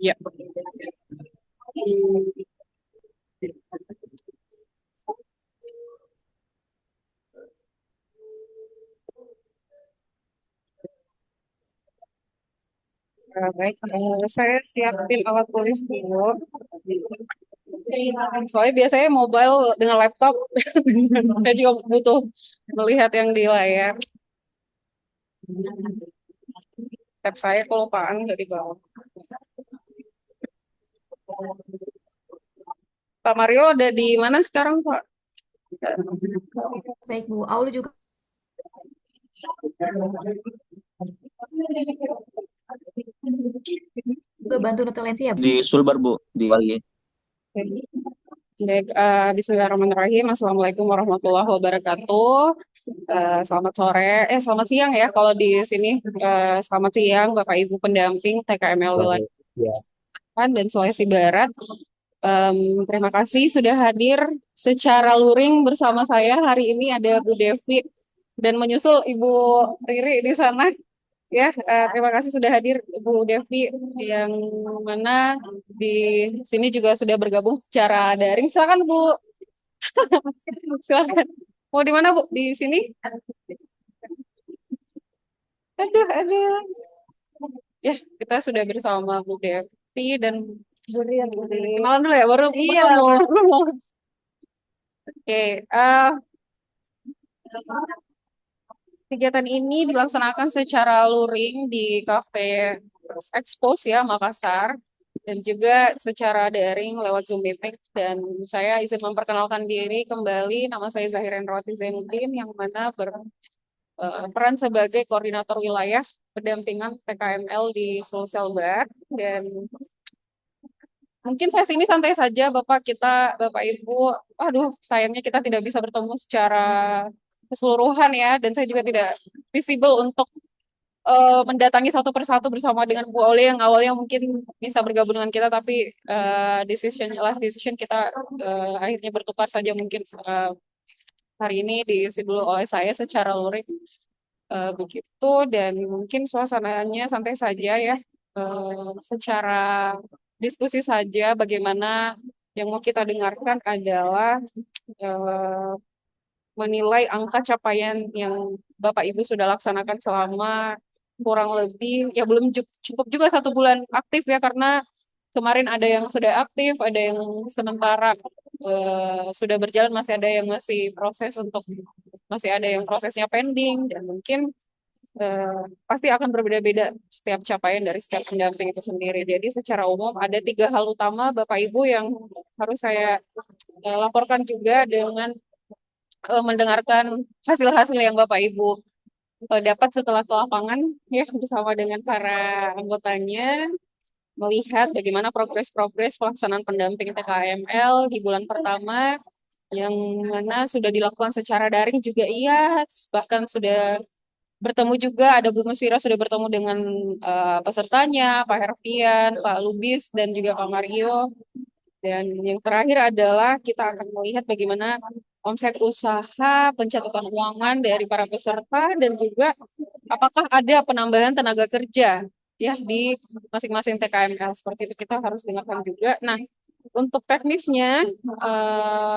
Ya. Baik, saya siapin alat tulis dulu. Soalnya biasanya mobile dengan laptop, saya juga butuh melihat yang di layar. Tab saya kelupaan nggak dibawa. Pak Mario ada di mana sekarang, Pak? Baik Bu, Aul juga bantu notulensi ya Bu. Di Sulbar Bu, di Wali. Baik, Bismillahirrahmanirrahim. Assalamualaikum warahmatullahi wabarakatuh. Selamat sore, selamat siang ya. Kalau di sini, selamat siang Bapak Ibu pendamping TKML Wilayah Ya. Selatan dan Sulawesi Barat. Terima kasih sudah hadir secara luring bersama saya. Hari ini ada Bu Devi dan menyusul Ibu Riri di sana. Ya, terima kasih sudah hadir Bu Devi yang mana di sini juga sudah bergabung secara daring. Silakan Bu. Silakan. Mau di mana Bu? Di sini? Aduh, aduh. Ya, kita sudah bersama Bu Devi dan Bu Riri. Kenalan dulu ya, baru iya. Mau. Oke, kegiatan ini dilaksanakan secara luring di Cafe Expose ya, Makassar. Dan juga secara daring lewat Zoom meeting. Dan saya izin memperkenalkan diri kembali, nama saya Zahira Enrowati Zainuddin, yang mana berperan sebagai koordinator wilayah pendampingan PKML di Sulselbar. Dan mungkin saya sini santai saja, Bapak Ibu. Aduh, sayangnya kita tidak bisa bertemu secara keseluruhan ya, dan saya juga tidak visible untuk mendatangi satu persatu bersama dengan Bu Oli yang awalnya mungkin bisa bergabung dengan kita, tapi last decision kita akhirnya bertukar saja mungkin hari ini diisi dulu oleh saya secara luring begitu, dan mungkin suasananya santai saja ya, secara diskusi saja. Bagaimana yang mau kita dengarkan adalah eh, menilai angka capaian yang Bapak Ibu sudah laksanakan selama kurang lebih ya belum cukup juga 1 bulan aktif ya, karena kemarin ada yang sudah aktif, ada yang sementara sudah berjalan, masih ada yang masih ada yang prosesnya pending, dan mungkin eh, pasti akan berbeda-beda setiap capaian dari setiap pendamping itu sendiri. Jadi secara umum ada 3 hal utama Bapak Ibu yang harus saya laporkan juga dengan mendengarkan hasil-hasil yang Bapak Ibu dapat setelah ke lapangan ya bersama dengan para anggotanya, melihat bagaimana progres-progres pelaksanaan pendamping TKML di bulan pertama, yang mana sudah dilakukan secara daring juga iya, bahkan sudah bertemu juga, ada Bu Muswira sudah bertemu dengan pesertanya, Pak Herfian, Pak Lubis, dan juga Pak Mario. Dan yang terakhir adalah kita akan melihat bagaimana omset usaha, pencatatan keuangan dari para peserta, dan juga apakah ada penambahan tenaga kerja ya di masing-masing TKML. Seperti itu kita harus dengarkan juga. Nah, untuk teknisnya,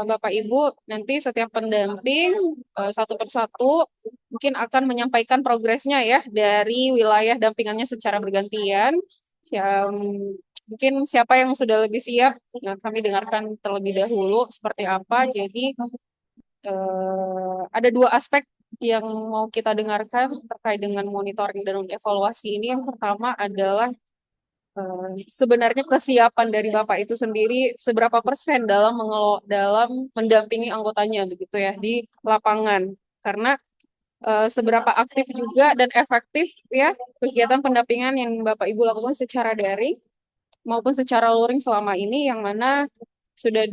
Bapak Ibu, nanti setiap pendamping satu persatu mungkin akan menyampaikan progresnya ya dari wilayah dampingannya secara bergantian. Mungkin siapa yang sudah lebih siap, nah, kami dengarkan terlebih dahulu seperti apa. Jadi ada 2 aspek yang mau kita dengarkan terkait dengan monitoring dan evaluasi ini. Yang pertama adalah sebenarnya kesiapan dari Bapak itu sendiri seberapa persen dalam mendampingi anggotanya begitu ya di lapangan. Karena seberapa aktif juga dan efektif ya kegiatan pendampingan yang Bapak Ibu lakukan secara daring maupun secara luring selama ini, yang mana sudah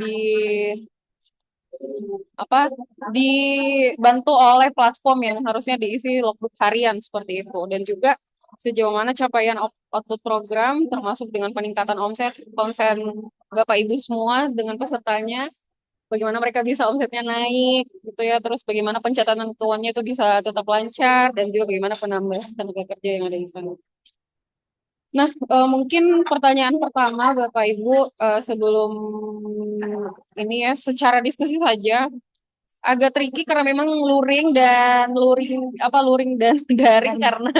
apa dibantu oleh platform yang harusnya diisi logbook harian seperti itu, dan juga sejauh mana capaian output program termasuk dengan peningkatan omset konsen Bapak Ibu semua dengan pesertanya, bagaimana mereka bisa omsetnya naik gitu ya, terus bagaimana pencatatan keuangannya itu bisa tetap lancar, dan juga bagaimana penambahan tenaga kerja yang ada di sana. Nah, mungkin pertanyaan pertama Bapak Ibu, sebelum ini ya secara diskusi saja agak tricky karena memang luring dan daring karena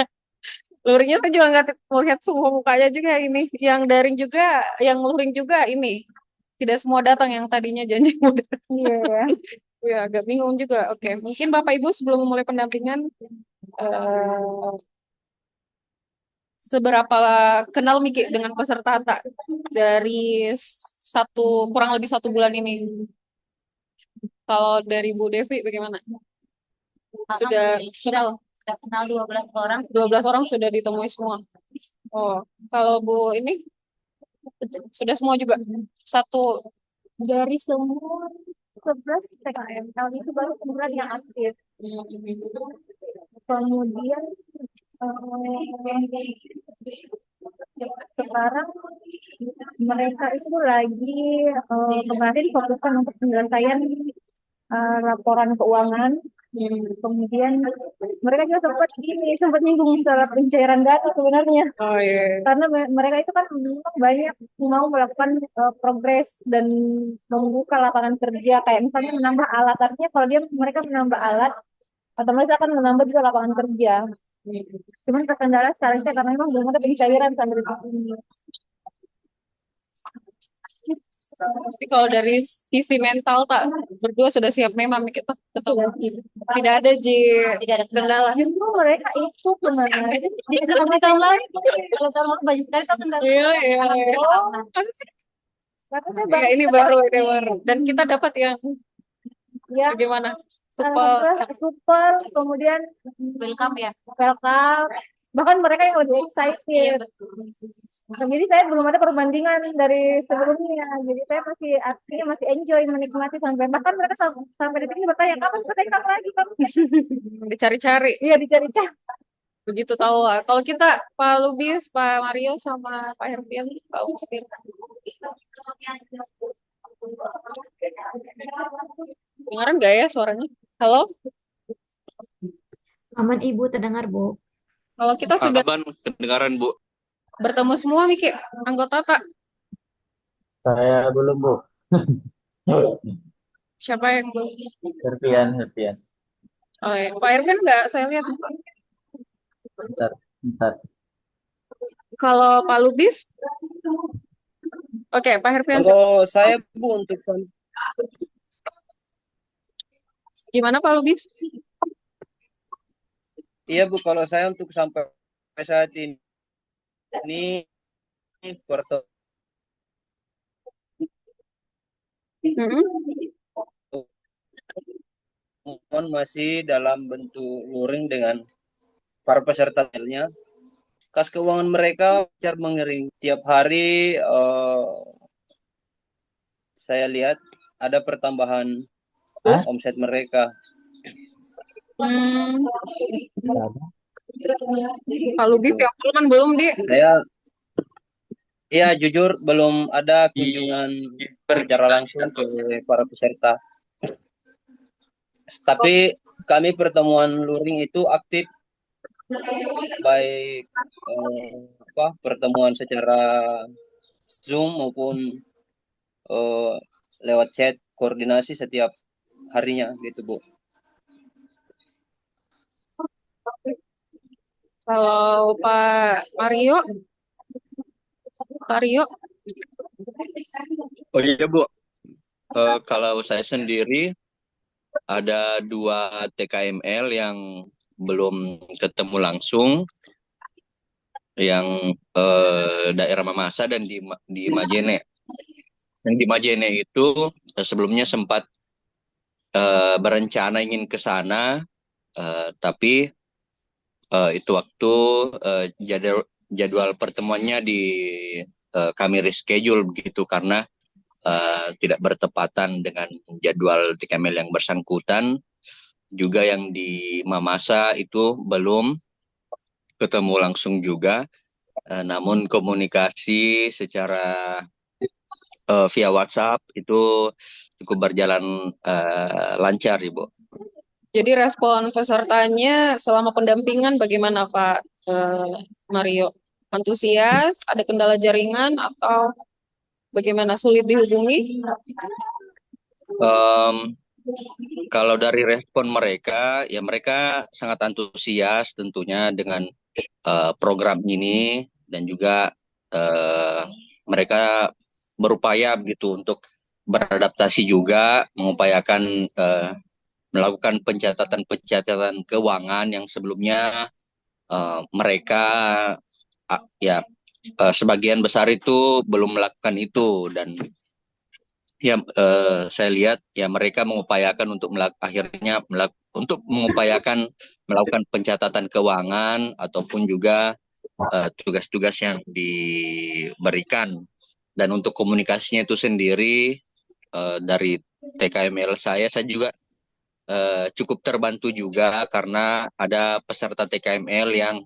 luringnya saya juga nggak melihat semua mukanya juga ini. Yang daring juga, yang luring juga ini tidak semua datang yang tadinya janji mau datang. Iya ya. Ya, agak bingung juga. Oke, mungkin Bapak Ibu sebelum memulai pendampingan, eh, seberapa kenal Miki dengan peserta tak dari kurang lebih 1 bulan ini? Kalau dari Bu Devi bagaimana? Sudah kenal? Sudah kenal 12 orang. 12 orang sudah ditemui semua. Oh, kalau Bu ini sudah semua juga satu. Dari semua 11 PKML itu baru kebetulan yang aktif. Kemudian sekarang mereka itu lagi kemarin fokuskan untuk penyelesaian laporan keuangan. Kemudian mereka juga sempat nyinggung masalah pencairan data sebenarnya. Oh iya. Karena mereka itu kan memang banyak mau melakukan progres dan membuka lapangan kerja kayak misalnya menambah alat, artinya kalau mereka menambah alat otomatis akan menambah juga lapangan kerja. Cuman terkendala sekarang itu karena memang belum ada pencairan sampai di sini. Tapi kalau dari sisi mental tak berdua sudah siap memang kita tetap tidak ada tidak ada kendala. Justru mereka itu kemana? Di tahun lain kalau tahun lalu banyak sekali tuh kendala. Iya, iya, iya. Katanya Ya, ini baru. Dan kita dapat yang ya bagaimana? Super. super, kemudian Welcome ya. welcome. Bahkan mereka yang lebih excited. Jadi saya belum ada perbandingan dari sebelumnya. Jadi saya masih artinya masih enjoy menikmati sampai bahkan mereka sampai detik ini bertanya kapan saya kapan lagi kamu. Dicari-cari. Iya dicari-cari. Begitu tahu. Kalau kita Pak Lubis, Pak Mario sama Pak Herfian tahu sendiri. Dengaran nggak ya suaranya? Halo? Aman Ibu terdengar Bu. Kalau kita sudah Aman, kedengaran Bu. bertemu semua Miki, anggota tak? Saya belum, Bu. Siapa yang belum? Herpian. Oh ya, Pak Herfian nggak saya lihat. Bentar. Kalau Pak Lubis? Oke, Pak Herfian. Kalau saya Bu untuk Gimana Pak Lubis? iya Bu, kalau saya untuk sampai saat ini pertemuan masih dalam bentuk luring dengan para peserta-nya. Kas keuangan mereka cara mengiring tiap hari. Saya lihat ada pertambahan omset mereka. Pak Lubis yang belum di. Iya, jujur belum ada kunjungan secara langsung ke para peserta. Tapi kami pertemuan luring itu aktif, baik pertemuan secara Zoom maupun lewat chat, koordinasi setiap harinya gitu Bu. Kalau Pak Mario? Oh iya Bu, kalau saya sendiri ada 2 TKML yang belum ketemu langsung, yang daerah Mamasa dan di Majene. Yang di Majene itu sebelumnya sempat berencana ingin ke sana, tapi itu waktu jadwal pertemuannya kami reschedule begitu karena tidak bertepatan dengan jadwal TKML yang bersangkutan. Juga yang di Mamasa itu belum ketemu langsung juga, namun komunikasi secara via WhatsApp itu cukup berjalan lancar Ibu. Jadi respon pesertanya selama pendampingan bagaimana Pak Mario? Antusias, ada kendala jaringan atau bagaimana, sulit dihubungi? Em, Kalau dari respon mereka, ya mereka sangat antusias tentunya dengan program ini dan juga eh, mereka berupaya begitu untuk beradaptasi juga, mengupayakan melakukan pencatatan keuangan yang sebelumnya mereka ya sebagian besar itu belum melakukan itu dan ya saya lihat ya mereka mengupayakan untuk untuk mengupayakan melakukan pencatatan keuangan ataupun juga tugas-tugas yang diberikan dan untuk komunikasinya itu sendiri dari TKML saya juga cukup terbantu juga karena ada peserta TKML yang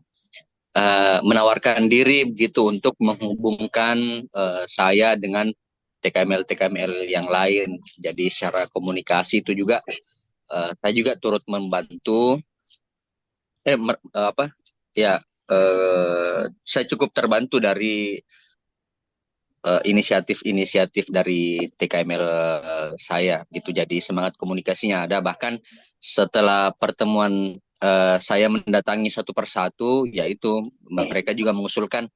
menawarkan diri begitu untuk menghubungkan saya dengan TKML yang lain. Jadi secara komunikasi itu juga saya juga turut membantu. Apa ya saya cukup terbantu dari inisiatif-inisiatif dari TKML saya gitu. Jadi semangat komunikasinya ada. Bahkan setelah pertemuan saya mendatangi satu persatu, yaitu mereka juga mengusulkan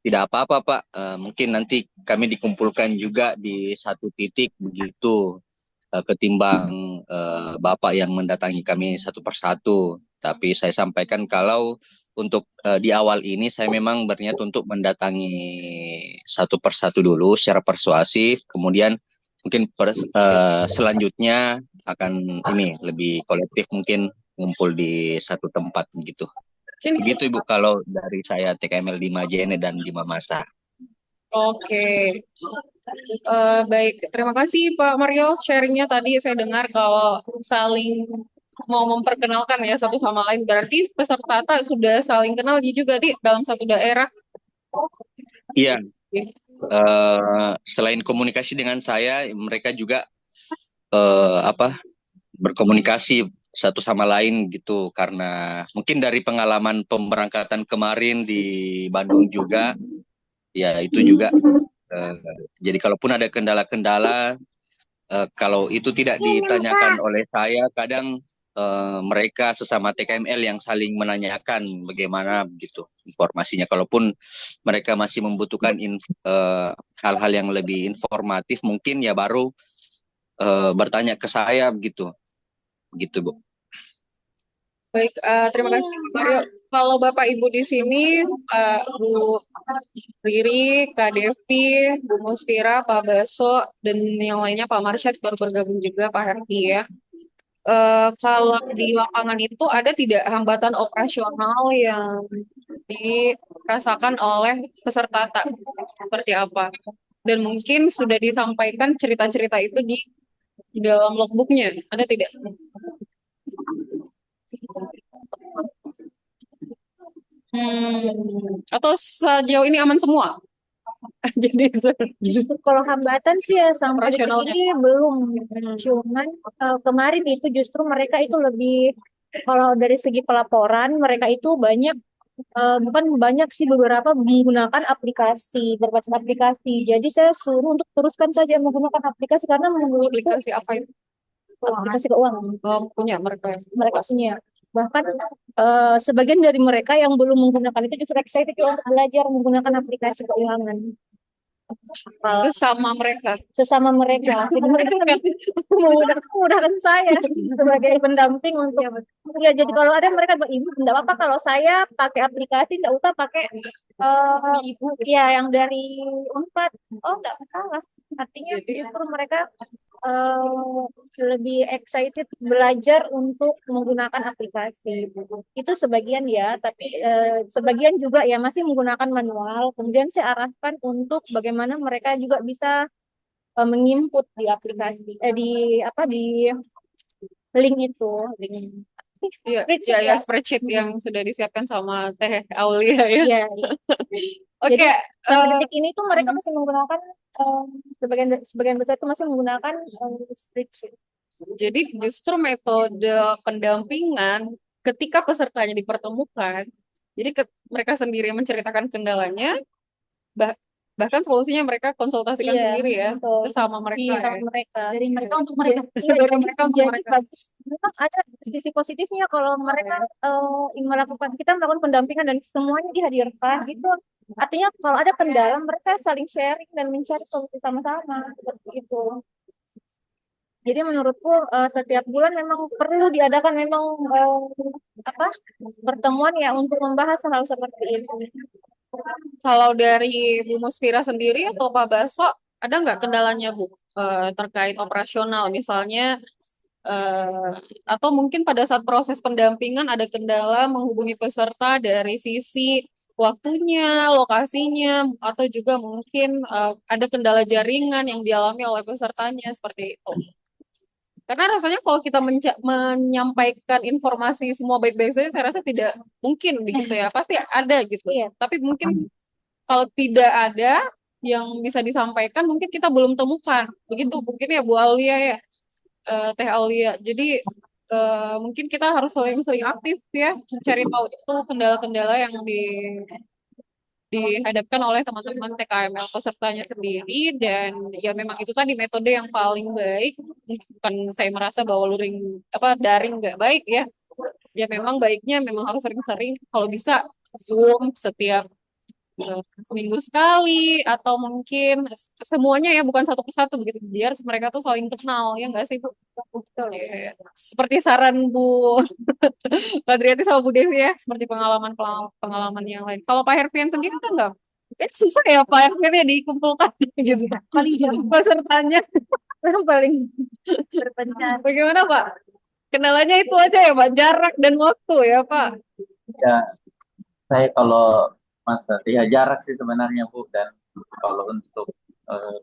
tidak apa-apa Pak, mungkin nanti kami dikumpulkan juga di satu titik begitu ketimbang Bapak yang mendatangi kami satu persatu. Tapi saya sampaikan kalau untuk di awal ini saya memang berniat untuk mendatangi satu persatu dulu secara persuasif, kemudian mungkin selanjutnya akan ini lebih kolektif mungkin ngumpul di satu tempat begitu. Sini. Begitu Ibu kalau dari saya TKML di Majene dan di Mamasa. Oke. Baik, terima kasih Pak Mario sharingnya tadi. Saya dengar kalau saling mau memperkenalkan ya satu sama lain. Berarti peserta sudah saling kenal juga di dalam satu daerah. Iya, selain komunikasi dengan saya, mereka juga berkomunikasi satu sama lain gitu karena mungkin dari pengalaman pemberangkatan kemarin di Bandung juga, ya itu juga. eh, jadi kalaupun ada kendala-kendala, kalau itu tidak ditanyakan oleh saya, kadang mereka sesama TKML yang saling menanyakan bagaimana gitu informasinya. Kalaupun mereka masih membutuhkan hal-hal yang lebih informatif, mungkin ya baru bertanya ke saya begitu, Bu. Baik, terima kasih Pak Mario. Kalau Bapak Ibu di sini, Bu Riri, Kak Devi, Bu Muspira, Pak Baso, dan yang lainnya Pak Marsyad baru bergabung juga, Pak Herdi ya. Kalau di lapangan itu ada tidak hambatan operasional yang dirasakan oleh peserta seperti apa? Dan mungkin sudah disampaikan cerita-cerita itu di dalam logbooknya, ada tidak? Atau sejauh ini aman semua? Jadi Justru kalau hambatan sih ya sampai detik operasionalnya. ini belum. Cuman kemarin itu justru mereka itu lebih, kalau dari segi pelaporan mereka itu banyak, bukan banyak sih, beberapa menggunakan berbagai aplikasi. Jadi saya suruh untuk teruskan saja menggunakan aplikasi karena menurutku Aplikasi apa itu? aplikasi keuangan Punya mereka. mereka punya. Bahkan sebagian dari mereka yang belum menggunakan itu justru excited juga untuk belajar menggunakan aplikasi keuangan. Sesama mereka. Sesama mereka. Jadi mereka lebih memudahkan saya sebagai pendamping untuk ya. Jadi kalau ada mereka bilang, ibu tidak apa kalau saya pakai aplikasi, tidak usah pakai ibu ya yang dari Unpad. Oh, tidak masalah. Artinya justru mereka lebih excited belajar untuk menggunakan aplikasi. Itu sebagian ya, tapi sebagian juga ya masih menggunakan manual. Kemudian saya arahkan untuk bagaimana mereka juga bisa menginput di aplikasi, di link itu, link Iya, spreadsheet ya ya. spreadsheet yang sudah disiapkan sama Teh Aulia ya. Iya. Oke, Jadi sampai detik ini tuh mereka masih menggunakan sebagian besar itu masih menggunakan spreadsheet. jadi justru metode pendampingan ketika pesertanya dipertemukan Jadi mereka sendiri yang menceritakan kendalanya, bah- bahkan solusinya mereka konsultasikan Iya, sendiri ya, betul. sesama mereka Iya, ya. sama mereka. Dari mereka untuk Iya, mereka. iya, Dari jadi, mereka untuk jadi mereka. bagus. Memang ada sisi positifnya kalau mereka kita melakukan pendampingan dan semuanya dihadirkan itu artinya kalau ada kendala mereka saling sharing dan mencari solusi sama-sama seperti itu. Jadi menurutku setiap bulan memang perlu diadakan memang apa pertemuan ya untuk membahas hal seperti itu. Kalau dari Bu Musfira sendiri atau Pak Baso, ada nggak kendalanya Bu terkait operasional misalnya eh, atau mungkin pada saat proses pendampingan ada kendala menghubungi peserta dari sisi waktunya, lokasinya, atau juga mungkin ada kendala jaringan yang dialami oleh pesertanya seperti itu. Karena rasanya kalau kita menyampaikan informasi semua baik-baik saja, saya rasa tidak mungkin begitu ya. Pasti ada gitu. Iya. Tapi mungkin kalau tidak ada yang bisa disampaikan, mungkin kita belum temukan. Begitu mungkin ya Bu Aulia ya, Teh Aulia. Jadi mungkin kita harus sering-sering aktif ya, cari tahu itu kendala-kendala yang dihadapkan oleh teman-teman TKML pesertanya sendiri dan ya memang itu tadi metode yang paling baik. Bukan saya merasa bahwa luring apa daring nggak baik ya. Ya memang baiknya memang harus sering-sering kalau bisa Zoom setiap seminggu sekali atau mungkin semuanya ya bukan satu persatu begitu biar mereka tuh saling kenal ya enggak sih Bu? Betul ya. Seperti saran Bu Badriati sama Bu Devi ya seperti pengalaman pengalaman yang lain. Kalau Pak Herfian sendiri kan enggak susah ya Pak Herfian ya dikumpulkan gitu. Paling jarang pesertanya Paling berpencar. bagaimana Pak? Kendalanya itu aja ya Pak, jarak dan waktu ya Pak. Ya, saya kalau masa ya jarak sih sebenarnya Bu, dan kalau untuk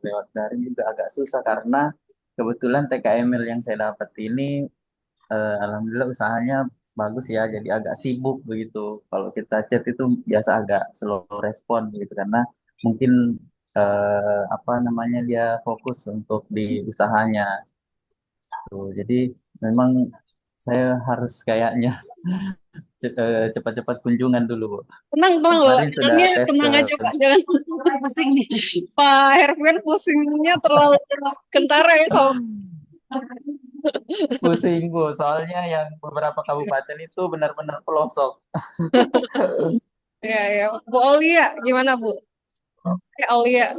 lewat daring juga agak susah karena kebetulan TKML yang saya dapat ini alhamdulillah usahanya bagus ya, jadi agak sibuk begitu. Kalau kita chat itu biasa agak slow respon gitu karena mungkin apa namanya dia fokus untuk di usahanya. Tuh, jadi memang saya harus kayaknya cepat-cepat kunjungan dulu, Bu. Tenang, tenang loh. Kemarin sudah Jangan tes ke tenang aja Pak, jangan pusing nih. Pak Herfian pusingnya terlalu kentara ya sama. pusing, Bu. Soalnya yang beberapa kabupaten itu benar-benar pelosok. Ya, ya. Bu Aulia, gimana Bu? Aulia.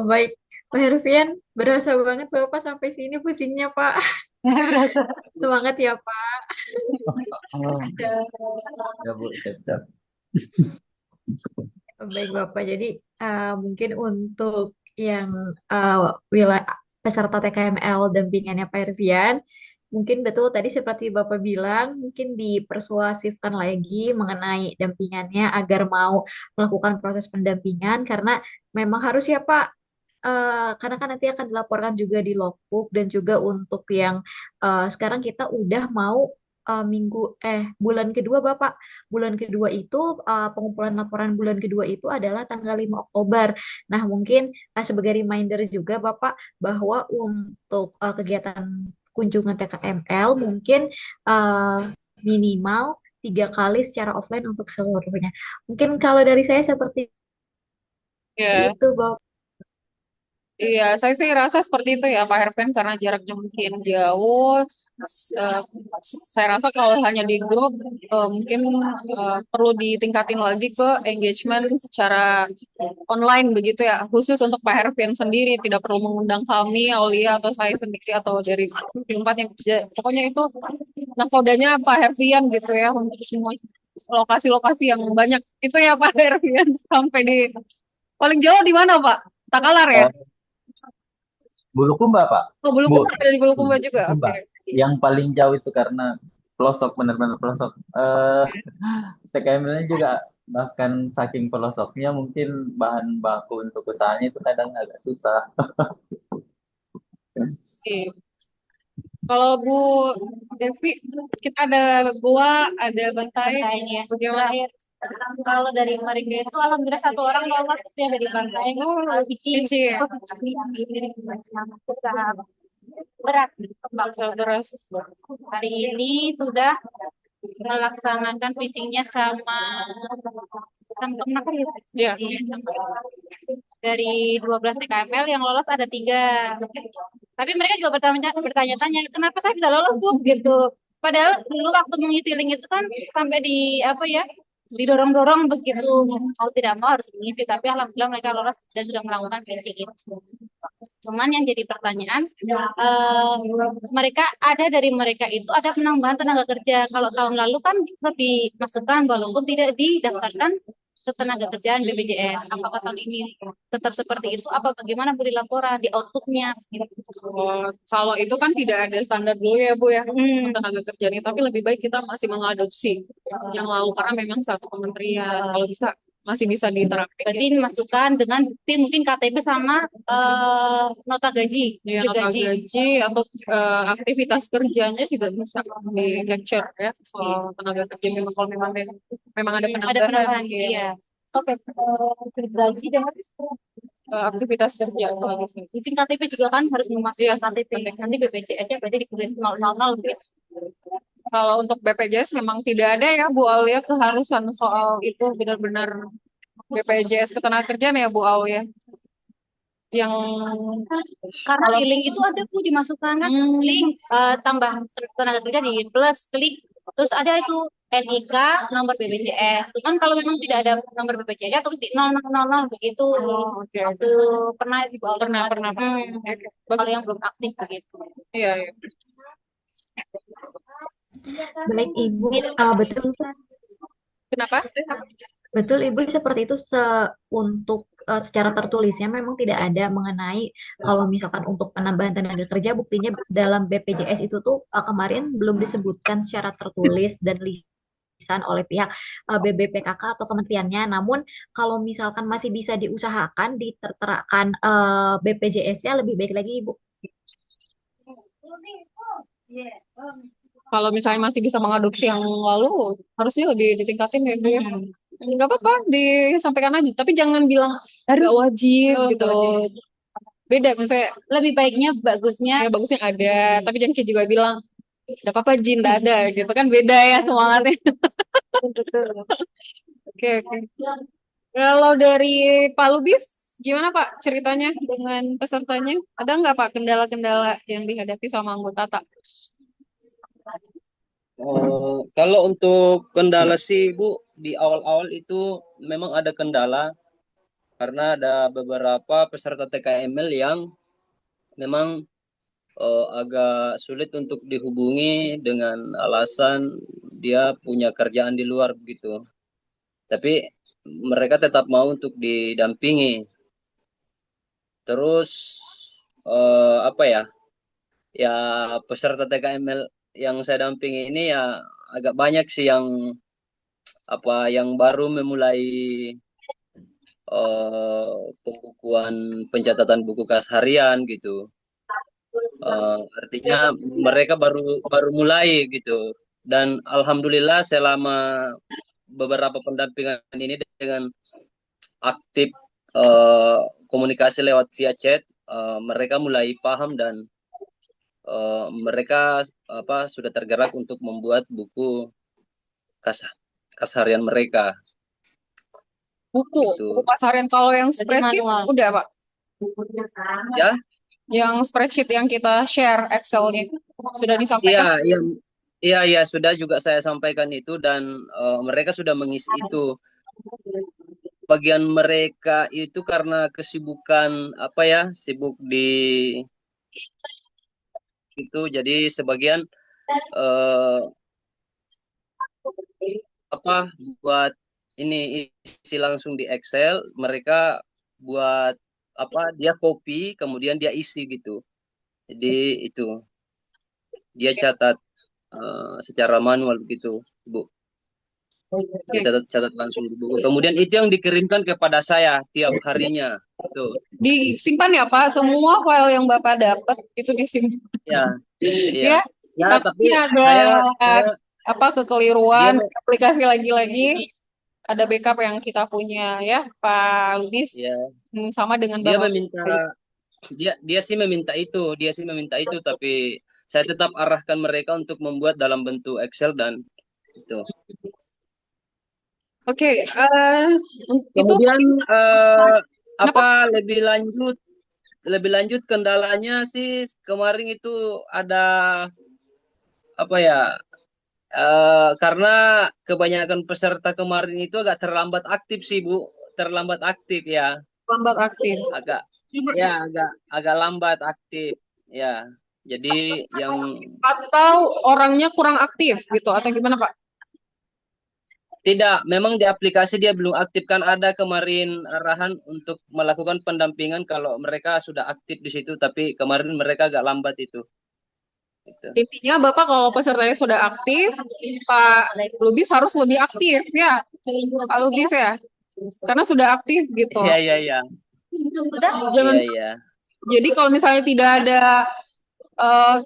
Baik, Pak Herfian, berasa banget Bapak sampai sini pusingnya, Pak. Semangat ya, Pak. Oh, ya, Bu, siap-siap. Baik, Bapak. Jadi, mungkin untuk yang wilayah peserta TKML dampingannya Pak Herfian, mungkin betul tadi seperti Bapak bilang, mungkin dipersuasifkan lagi mengenai dampingannya agar mau melakukan proses pendampingan, karena memang harus ya, Pak. Karena kan nanti akan dilaporkan juga di logbook dan juga untuk yang sekarang kita udah mau bulan kedua Bapak. Bulan kedua itu pengumpulan laporan bulan kedua itu adalah tanggal 5 Oktober. Nah, mungkin sebagai reminder juga Bapak bahwa untuk kegiatan kunjungan TKML mungkin uh, minimal 3 kali secara offline untuk seluruhnya. Mungkin kalau dari saya seperti Ya. itu, Bapak. Iya, saya sih rasa seperti itu ya Pak Herven karena jaraknya mungkin jauh. Eh, saya rasa kalau hanya di grup mungkin perlu ditingkatin lagi ke engagement secara online begitu ya. Khusus untuk Pak Herven sendiri tidak perlu mengundang kami, Aulia atau saya sendiri atau dari tempat yang pokoknya itu nakodanya Pak Hervian gitu ya untuk semua lokasi-lokasi yang banyak itu ya Pak Hervian sampai di paling jauh di mana Pak? Takalar ya? Eh, Bulukumba, Pak. Oh, Bu, Bulukumba ada di Bulukumba juga. Bulukumba. Oke. Yang paling jauh itu karena pelosok, benar-benar pelosok. TKML-nya juga bahkan saking pelosoknya mungkin bahan baku untuk usahanya itu kadang agak susah. Oke. Kalau Bu Devi, kita ada gua, ada bantai. Bantainya. Bagaimana? Kalau dari mereka itu alhamdulillah satu orang lolos ya dari pantai. Oh, Pici. Cici ya. Berat. Bakso terus. Hari ini sudah melaksanakan pitchingnya sama sama apa ya? Ya. Iya, sama. Dari 12 TKML yang lolos ada 3. Tapi mereka juga bertanya-tanya, kenapa saya bisa lolos Bu? Gitu. Padahal dulu waktu mengisi link itu kan sampai di apa ya, didorong-dorong begitu, mau tidak mau harus mengisi. Tapi alhamdulillah mereka lolos dan sudah melakukan pitching itu. Cuman yang jadi pertanyaan, mereka ada dari mereka itu ada penambahan tenaga kerja. Kalau tahun lalu kan lebih dimasukkan walaupun tidak didaftarkan ketenagakerjaan BPJS. Apakah tahun ini tetap seperti itu? Apa bagaimana Bu di laporan, di outputnya? Gitu. Kalau itu kan tidak ada standar dulu ya Bu ya, Hmm. tenaga kerja ini. Tapi lebih baik kita masih mengadopsi yang lalu karena memang satu kementerian. Kalau bisa masih bisa diterapkan. Berarti masukkan dengan bukti mungkin KTP sama nota gaji, Ya, slip nota gaji. gaji atau aktivitas kerjanya juga bisa di capture ya soal tenaga kerja memang kalau memang ada Ada penambahan penambahan, ya. iya. Oke, gaji dengan Aktivitas kerja kalau misalnya. Mungkin KTP juga kan harus memasukkan KTP. Nanti BPJS-nya berarti ditulis 000 gitu. Kalau untuk BPJS memang tidak ada ya Bu Aulia keharusan soal itu benar-benar BPJS ketenagakerjaan ya Bu Aulia yang Karena kalau di link itu ada tuh dimasukkan kan link tambah tenaga kerja di plus klik terus ada itu NIK nomor BPJS. Cuman kalau memang tidak ada nomor BPJS terus di 0000 begitu. oke. Itu pernah Ibu Alda Pernah. kalau yang belum aktif begitu. Iya, iya. Baik Ibu, betul Kenapa? betul Ibu seperti itu untuk secara tertulisnya memang tidak ada mengenai kalau misalkan untuk penambahan tenaga kerja buktinya dalam BPJS itu tuh kemarin belum disebutkan secara tertulis dan lisan oleh pihak BBPKK atau kementeriannya. Namun kalau misalkan masih bisa diusahakan diterterakan BPJS-nya lebih baik lagi Ibu. Kalau misalnya masih bisa mengadopsi yang lalu, harusnya lebih ditingkatin ya Bu ya. Nggak apa-apa, disampaikan aja. Tapi jangan bilang harus wajib gitu. wajib. Beda misalnya, Lebih baiknya bagusnya ya bagusnya ada. Tapi jangan kayak juga bilang, nggak apa-apa Jin, nggak ada gitu. Kan beda ya semangatnya. Oke, oke. Kalau dari Pak Lubis, gimana Pak ceritanya dengan pesertanya? Ada nggak Pak kendala-kendala yang dihadapi sama anggota tak? Kalau untuk kendala sih Bu, di awal-awal itu memang ada kendala karena ada beberapa peserta TKML yang memang agak sulit untuk dihubungi dengan alasan dia punya kerjaan di luar begitu. Tapi mereka tetap mau untuk didampingi. Terus apa ya? Ya peserta TKML yang saya dampingi ini ya agak banyak sih yang yang baru memulai pembukuan pencatatan buku kas harian gitu. Artinya mereka baru baru mulai gitu. Dan alhamdulillah selama beberapa pendampingan ini dengan aktif komunikasi lewat via chat, mereka mulai paham dan mereka sudah tergerak untuk membuat buku kas harian mereka. Buku Gitu. pasarian. Kalau yang spreadsheet manual. udah Pak. Ya, Yang spreadsheet yang kita share Excel-nya sudah disampaikan. iya, sudah juga saya sampaikan itu dan mereka sudah mengisi itu. Bagian mereka itu karena kesibukan sibuk di itu, jadi sebagian buat ini isi langsung di Excel, mereka buat dia copy kemudian dia isi gitu. Jadi itu dia catat secara manual begitu, Bu. Dia catat langsung di buku. Kemudian itu yang dikirimkan kepada saya tiap harinya. Tuh. Disimpan ya Pak, semua file yang Bapak dapat itu disimpan. Iya. Ya, tapi ada saya kekeliruan aplikasi lagi-lagi ada backup yang kita punya ya Pak Lubis. Ya. Sama dengan Dia Bapak. meminta dia sih meminta itu, tapi saya tetap arahkan mereka untuk membuat dalam bentuk Excel dan Itu. Oke, itu Kemudian kenapa? apa lebih lanjut kendalanya sih kemarin itu ada apa ya? Karena kebanyakan peserta kemarin itu agak terlambat aktif sih Bu, terlambat aktif ya, Lambat aktif. agak agak lambat aktif ya. Jadi yang Atau orangnya kurang aktif gitu, atau gimana Pak? tidak, memang di aplikasi dia belum aktif, kan ada kemarin arahan untuk melakukan pendampingan kalau mereka sudah aktif di situ, tapi kemarin mereka agak lambat itu. Gitu. Intinya Bapak kalau pesertanya sudah aktif, Pak Lubis harus lebih aktif ya, Pak Lubis ya, karena sudah aktif gitu. Iya, iya, iya. Jangan Iya, iya. jadi kalau misalnya tidak ada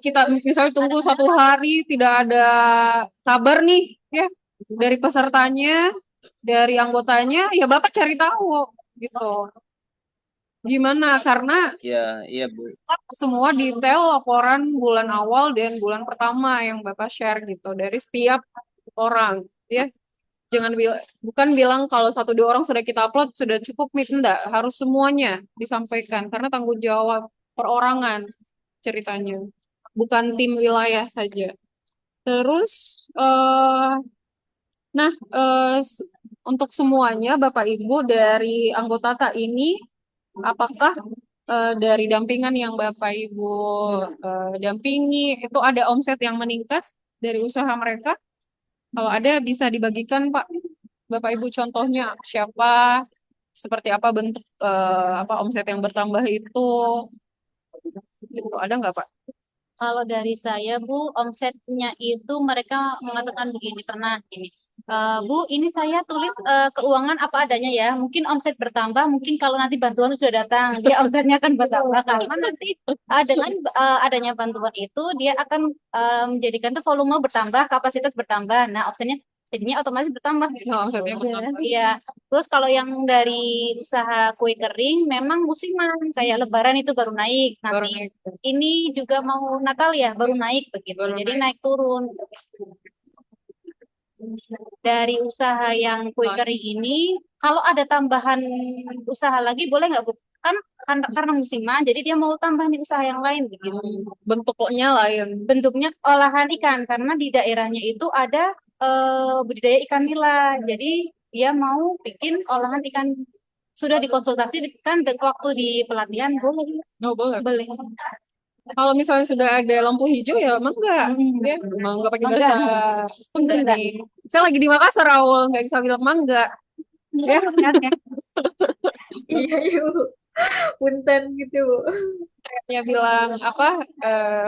kita misalnya tunggu 1 hari tidak ada kabar nih ya dari pesertanya, dari anggotanya, ya Bapak cari tahu gitu. Gimana? Karena Iya, iya, Bu. semua detail laporan bulan awal dan bulan pertama yang Bapak share gitu dari setiap orang ya. Jangan bukan bilang kalau 1 2 orang sudah kita upload sudah cukup nih, enggak, harus semuanya disampaikan karena tanggung jawab perorangan ceritanya, bukan tim wilayah saja. Terus nah untuk semuanya Bapak Ibu dari anggota TAK ini, apakah dari dampingan yang Bapak Ibu dampingi itu ada omset yang meningkat dari usaha mereka? Kalau ada bisa dibagikan Pak, Bapak Ibu, contohnya siapa, seperti apa bentuk apa omset yang bertambah itu, gitu ada nggak Pak? Kalau dari saya, Bu, omsetnya itu mereka mengatakan begini, pernah ini. Bu, ini saya tulis keuangan apa adanya ya. Mungkin omset bertambah, mungkin kalau nanti bantuan sudah datang, dia omsetnya akan bertambah. Karena nanti dengan adanya bantuan itu, dia akan menjadikan tuh volume bertambah, kapasitas bertambah. Nah, omsetnya jadinya otomatis bertambah. Nah, omsetnya bertambah. Iya. Terus kalau yang dari usaha kue kering, memang musiman. Kayak Lebaran itu baru naik. Baru Nanti naik. ini juga mau Natal ya, baru naik begitu. Baru Jadi naik. naik turun. Dari usaha yang kue kering ini, kalau ada tambahan usaha lagi boleh nggak Bu? Karena musiman, jadi dia mau tambahin usaha yang lain begitu. Bentuknya lain. Bentuknya olahan ikan karena di daerahnya itu ada budidaya ikan nila. Jadi dia mau bikin olahan ikan, sudah dikonsultasikan waktu di pelatihan boleh. Oh, boleh. Boleh. Kalau misalnya sudah ada lampu hijau ya mangga, ya mangga pakai Mangga. bahasa Sunda nih. Saya lagi di Makassar, Raul, nggak bisa bilang mangga. Ya, Iya, yuk. Punten gitu, Bu. saya bilang apa?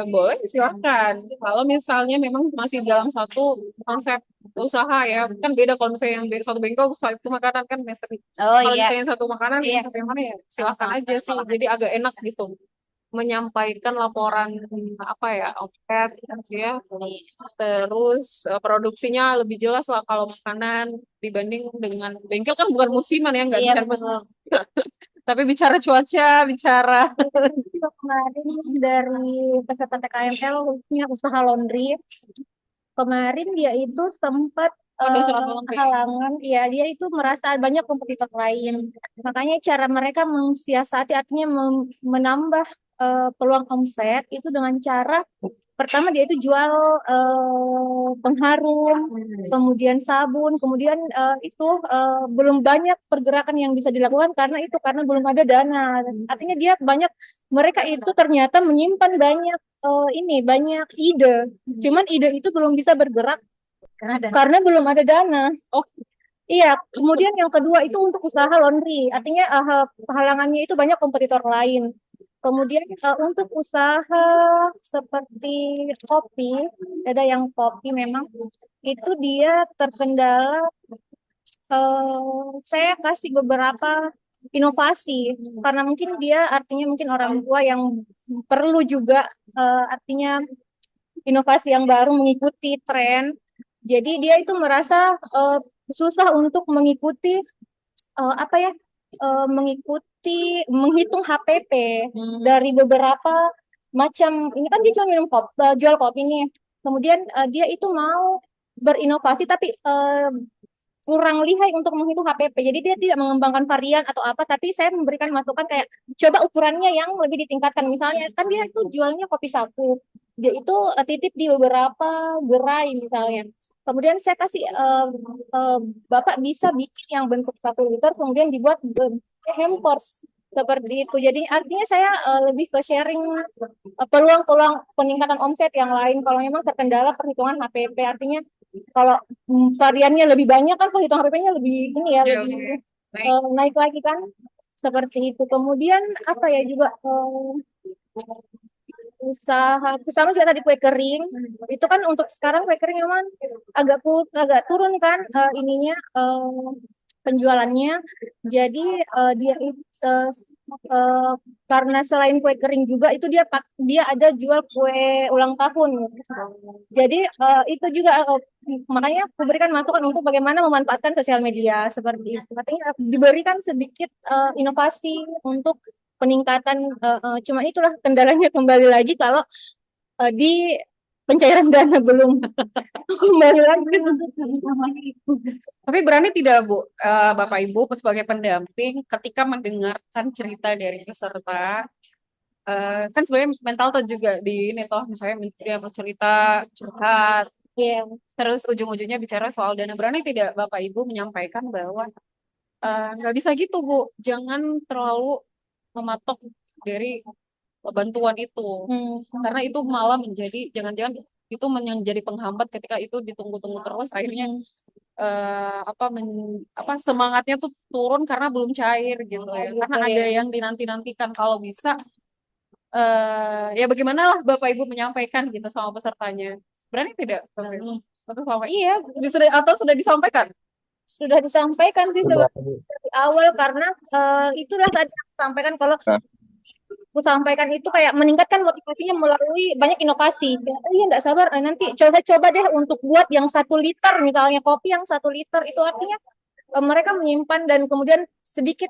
Boleh silakan. Kalau misalnya memang masih dalam satu konsep usaha ya, kan beda kalau misalnya yang satu bengkel satu makanan kan biasa. Oh Kalau iya. misalnya satu makanan, Iya. satu yang mana ya silakan aja sih. Jadi agak enak gitu menyampaikan laporan apa ya, omset ya, terus produksinya lebih jelas lah kalau makanan dibanding dengan bengkel kan bukan musiman ya, nggak Iya, bicara betul. tapi bicara cuaca, bicara Juga kemarin dari peserta TKML khususnya usaha laundry, kemarin dia itu sempat ada surat laundry. halangan, ya dia itu merasa banyak kompetitor lain. Makanya cara mereka mensiasati artinya menambah peluang omset itu dengan cara pertama dia itu jual pengharum, kemudian sabun, kemudian itu belum banyak pergerakan yang bisa dilakukan karena belum ada dana. Artinya dia mereka itu ternyata menyimpan banyak banyak ide. Cuman ide itu belum bisa bergerak karena belum ada dana. Oh, iya. Kemudian yang kedua itu untuk usaha laundry. Artinya halangannya itu banyak kompetitor lain. Kemudian untuk usaha seperti kopi, ada yang kopi memang itu dia terkendala. Saya kasih beberapa inovasi karena mungkin dia artinya mungkin orang tua yang perlu juga artinya inovasi yang baru mengikuti tren. Jadi dia itu merasa susah untuk mengikuti menghitung HPP dari beberapa macam. Ini kan dia cuma minum kopi, jual kopi nih. Kemudian dia itu mau berinovasi tapi kurang lihai untuk menghitung HPP. Jadi dia tidak mengembangkan varian atau apa, tapi saya memberikan masukan kayak coba ukurannya yang lebih ditingkatkan. Misalnya kan dia itu jualnya kopi saku, dia itu titip di beberapa gerai misalnya. Kemudian saya kasih eh, Bapak bisa bikin yang bentuk 1 liter, kemudian dibuat hampers seperti itu. Jadi artinya saya lebih ke sharing peluang-peluang peningkatan omset yang lain. Kalau memang terkendala perhitungan HPP, artinya kalau variannya lebih banyak kan perhitungan HPP-nya lebih ini ya, Ya, lebih oke. Baik. naik lagi kan seperti itu. Kemudian apa ya juga usaha sama juga tadi kue kering itu kan untuk sekarang kue kering memang agak turun kan ininya penjualannya. Jadi dia eh, karena selain kue kering juga itu dia ada jual kue ulang tahun. Jadi itu juga makanya aku berikan masukan untuk bagaimana memanfaatkan sosial media seperti itu. Katanya diberikan sedikit inovasi untuk peningkatan. Cuma itulah kendalanya kembali lagi kalau di pencairan dana belum kembali lagi. Tapi berani tidak Bu, Bapak Ibu sebagai pendamping ketika mendengarkan cerita dari peserta, kan sebenarnya mental tuh juga di ini toh, misalnya dia bercerita curhat, Iya. terus ujung-ujungnya bicara soal dana, berani tidak Bapak Ibu menyampaikan bahwa nggak bisa gitu Bu, jangan terlalu mematok dari bantuan itu, karena itu malah menjadi jangan-jangan itu menjadi penghambat ketika itu ditunggu-tunggu terus, akhirnya apa semangatnya tuh turun karena belum cair gitu ya, karena ada yang dinanti-nantikan. Kalau bisa ya bagaimana lah Bapak Ibu menyampaikan gitu sama pesertanya, berani tidak Bapak Ibu? Atau sama Iya, sudah disampaikan? sudah disampaikan sih Sudah. dari awal karena itulah tadi yang aku sampaikan kalau Nah, aku sampaikan itu kayak meningkatkan motivasinya melalui banyak inovasi. Ya, oh iya nggak sabar, nanti coba-coba deh untuk buat yang 1 liter misalnya kopi yang 1 liter itu artinya mereka menyimpan dan kemudian sedikit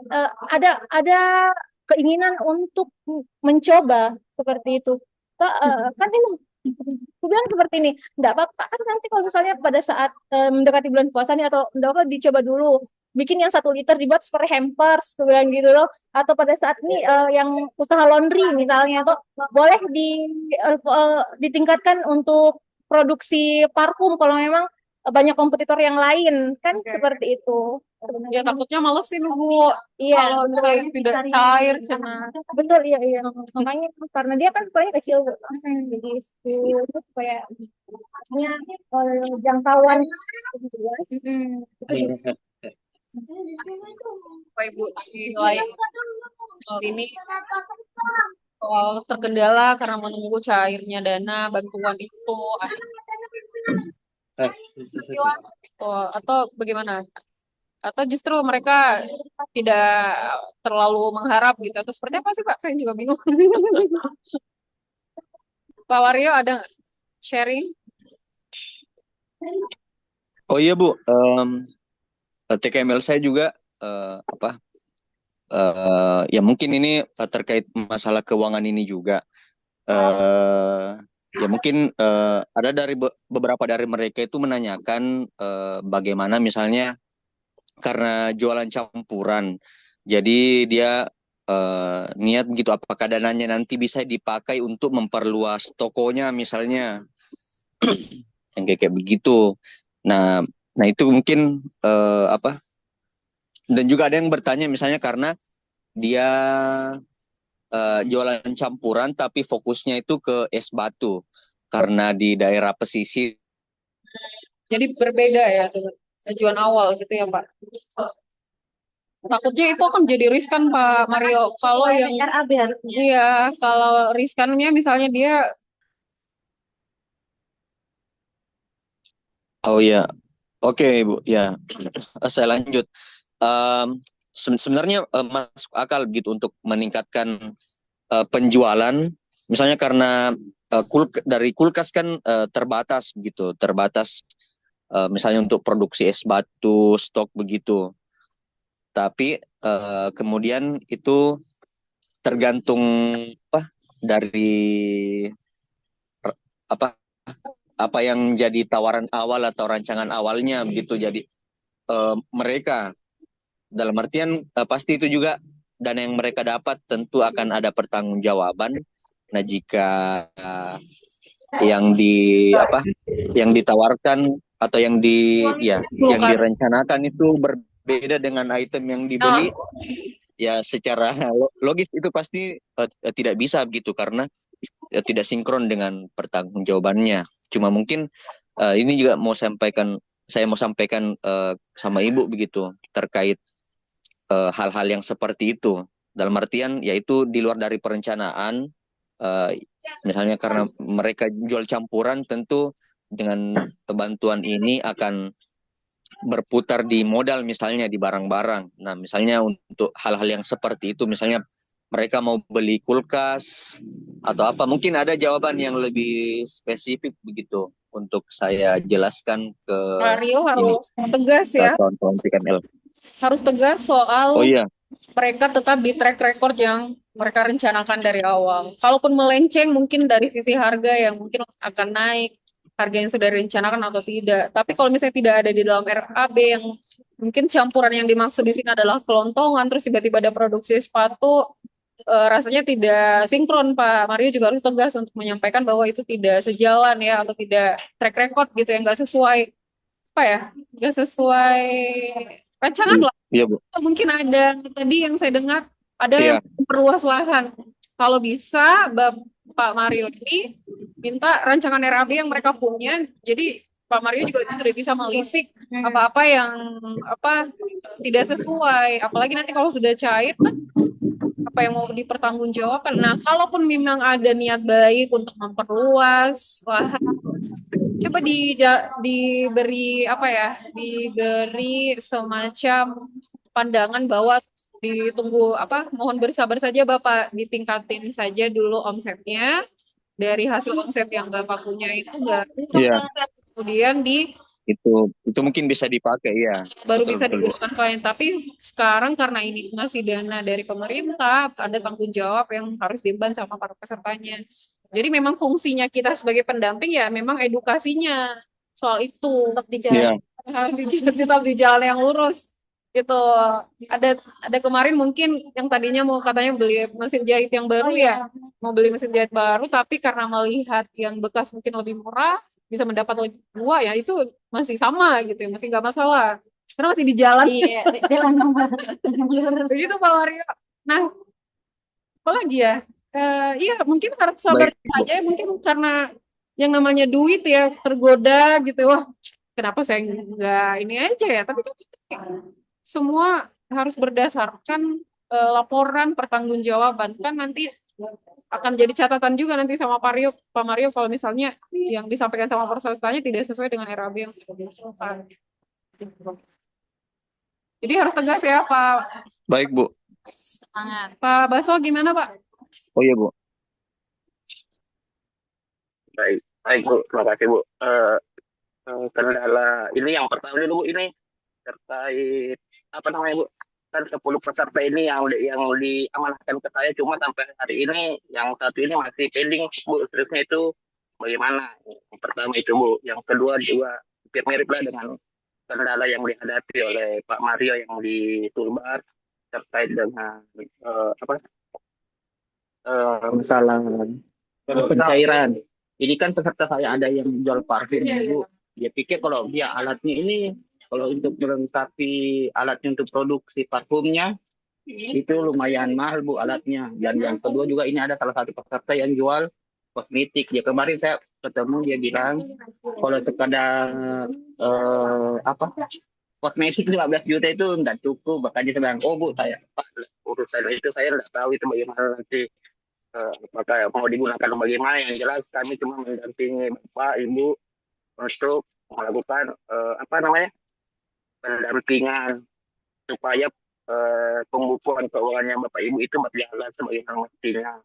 ada keinginan untuk mencoba seperti itu. Kan ini aku bilang seperti ini, enggak apa-apa kan nanti kalau misalnya pada saat mendekati bulan puasa nih atau enggak apa dicoba dulu bikin yang 1 liter dibuat seperti hampers, aku bilang gitu loh. Atau pada saat ini yang usaha laundry misalnya tuh boleh ditingkatkan untuk produksi parfum kalau memang banyak kompetitor yang lain kan seperti itu. Ya takutnya malesin Bu, Iya, kalau misalnya tidak cair cina. betul iya iya. Makanya karena dia kan ukurannya kecil, Bu. Jadi itu supaya hanya jangkauan gitu, guys. Bapak Ibu nilai soal ini soal terkendala karena menunggu cairnya dana bantuan itu gitu. Atau bagaimana? Atau justru mereka tidak terlalu mengharap gitu, atau seperti apa sih Pak? Saya juga bingung. Pak Wario ada nggak sharing? oh iya Bu, TKML saya juga apa? Ya mungkin ini terkait masalah keuangan ini juga. Ya mungkin ada dari beberapa dari mereka itu menanyakan bagaimana misalnya karena jualan campuran, jadi dia niat gitu apakah dananya nanti bisa dipakai untuk memperluas tokonya misalnya yang kayak begitu. Nah, nah itu mungkin apa? Dan juga ada yang bertanya misalnya karena dia jualan campuran tapi fokusnya itu ke es batu karena di daerah pesisir. Jadi berbeda ya dengan tujuan awal gitu ya Pak. Takutnya itu akan jadi riskan Pak Mario. Kalau yang RAB harusnya. iya, kalau riskannya misalnya dia Oh ya, oke Bu, ya saya lanjut. Em, Sebenarnya masuk akal gitu untuk meningkatkan penjualan, misalnya karena dari kulkas kan terbatas gitu, terbatas misalnya untuk produksi es batu, stok begitu. Tapi kemudian itu tergantung apa dari apa apa yang jadi tawaran awal atau rancangan awalnya begitu. Jadi mereka dalam artian pasti itu juga dana yang mereka dapat tentu akan ada pertanggungjawaban. Nah, jika yang yang ditawarkan atau yang Bukan. direncanakan itu berbeda dengan item yang dibeli, ya secara logis itu pasti tidak bisa begitu karena tidak sinkron dengan pertanggungjawabannya. Cuma mungkin ini juga saya mau sampaikan sama Ibu begitu terkait hal-hal yang seperti itu. Dalam artian yaitu di luar dari perencanaan, misalnya karena mereka jual campuran, tentu dengan bantuan ini akan berputar di modal, misalnya di barang-barang. Nah, misalnya untuk hal-hal yang seperti itu, misalnya mereka mau beli kulkas atau apa, mungkin ada jawaban yang lebih spesifik begitu untuk saya jelaskan ke Mario ini harus tegas ke ya, kawan-kawan PKML. harus tegas soal Oh iya, mereka tetap di track record yang mereka rencanakan dari awal. Kalaupun melenceng mungkin dari sisi harga yang mungkin akan naik, harga yang sudah direncanakan atau tidak. Tapi kalau misalnya tidak ada di dalam RAB yang mungkin campuran yang dimaksud di sini adalah kelontongan, terus tiba-tiba ada produksi sepatu, rasanya tidak sinkron, Pak. Mario juga harus tegas untuk menyampaikan bahwa itu tidak sejalan ya, atau tidak track record gitu yang nggak sesuai apa ya, nggak sesuai rancangan lah. iya Bu. Mungkin ada tadi yang saya dengar ada yang Iya, memperluas lahan. Kalau bisa, Pak Mario ini minta rancangan RAB yang mereka punya. Jadi Pak Mario juga sudah bisa melisik apa-apa yang apa tidak sesuai. Apalagi nanti kalau sudah cair kan apa yang mau dipertanggungjawabkan. Nah, kalaupun memang ada niat baik untuk memperluas lahan, coba diberi apa ya, diberi semacam pandangan bahwa ditunggu apa, mohon bersabar saja Bapak, ditingkatin saja dulu omsetnya dari hasil omset yang Bapak punya itu enggak, iya, kemudian itu mungkin bisa dipakai ya. baru Betul bisa betul Bu. digunakan klien. Tapi sekarang karena ini masih dana dari pemerintah, ada tanggung jawab yang harus diemban sama para pesertanya. Jadi memang fungsinya kita sebagai pendamping ya memang edukasinya soal itu tetap di jalan, Iya, harus tetap di jalan yang lurus gitu. Ada kemarin mungkin yang tadinya mau katanya beli mesin jahit yang baru ya, mau beli mesin jahit baru, tapi karena melihat yang bekas mungkin lebih murah, bisa mendapat lebih dua ya, itu masih sama gitu ya, masih nggak masalah karena masih di jalan. Iya, jalan nomor. Begitu Pak Mario. Nah, apa lagi ya? Iya, mungkin harus sabar baik Bu. aja ya, mungkin karena yang namanya duit ya tergoda gitu. Wah, kenapa saya nggak ini aja ya? Tapi kan semua harus berdasarkan laporan pertanggungjawaban. Kan nanti akan jadi catatan juga nanti sama Pak Mario kalau misalnya yang disampaikan sama pesertanya tidak sesuai dengan RAB yang sudah diusulkan. Jadi harus tegas ya Pak. Baik Bu. Semangat. Pak Baso gimana Pak? Oh iya Bu. Baik, baik Bu, terima kasih Bu. Kendala ini yang pertama dulu Bu, ini terkait apa namanya Bu? Kan 10 peserta ini yang diamanahkan ke saya, cuma sampai hari ini yang satu ini masih pending Bu. Seterusnya itu bagaimana? Yang pertama itu Bu. Yang kedua juga hampir mirip lah dengan kendala yang dihadapi oleh Pak Mario yang di Sulbar terkait dengan apa masalah pencairan. Ini kan peserta saya ada yang jual parfum Bu. Dia pikir kalau dia alatnya ini, kalau untuk melengkapi alatnya untuk produksi parfumnya, itu lumayan mahal Bu alatnya. Dan yang kedua juga ini ada salah satu peserta yang jual kosmetik. Dia kemarin saya ketemu, dia bilang kalau sekadar apa kosmetik 15 juta itu enggak cukup. Makanya saya bilang, oh Bu, saya Pak, urusan itu saya enggak tahu itu bagaimana nanti. Apakah mau digunakan bagaimana, yang jelas kami cuma mendampingi Bapak Ibu untuk melakukan apa namanya pendampingan supaya pembukuan keuangannya Bapak Ibu itu berjalan sebagaimana mestinya.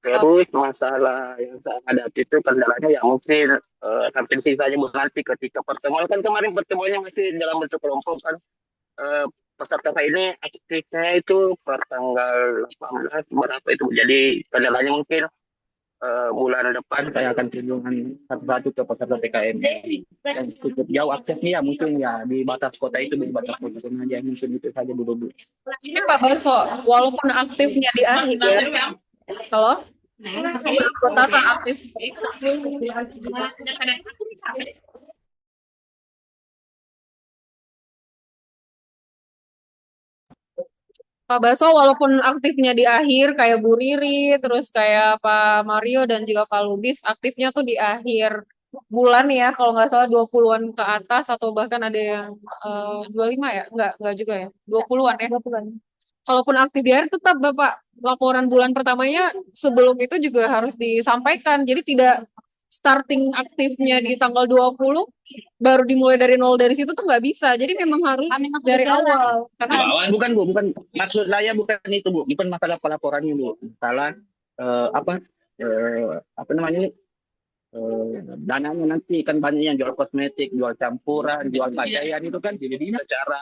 Terus masalah yang saya hadapi itu kendalanya ya mungkin sampai sisanya Bu, nanti ketika pertemuan, kan kemarin pertemuannya masih dalam bentuk kelompok kan. eh, Peserta saya ini aktifnya itu per tanggal 18 berapa itu. Jadi kendalanya mungkin bulan depan saya akan kunjungan satu-satu ke peserta TKM yang cukup jauh aksesnya ya mungkin ya di batas kota itu di batas kota aja mungkin itu saja dulu Bu. Ini Pak Baso, walaupun aktifnya di akhir, halo, kota aktif. Pak Baso walaupun aktifnya di akhir kayak Bu Riri, terus kayak Pak Mario dan juga Pak Lubis aktifnya tuh di akhir bulan ya, kalau nggak salah 20-an ke atas atau bahkan ada yang 25 ya? Enggak juga ya. 20-an ya. 20-an. Kalaupun aktif di akhir tetap Bapak laporan bulan pertamanya sebelum itu juga harus disampaikan. Jadi tidak starting aktifnya di tanggal 20 baru dimulai dari nol dari situ tuh nggak bisa. Jadi memang harus dari awal. Karena Bukan Bu, bukan maksud saya bukan itu Bu, bukan masalah pelaporannya Bu, masalah apa namanya ini dananya nanti kan banyak yang jual kosmetik, jual campuran, jual pakaian itu kan jadi secara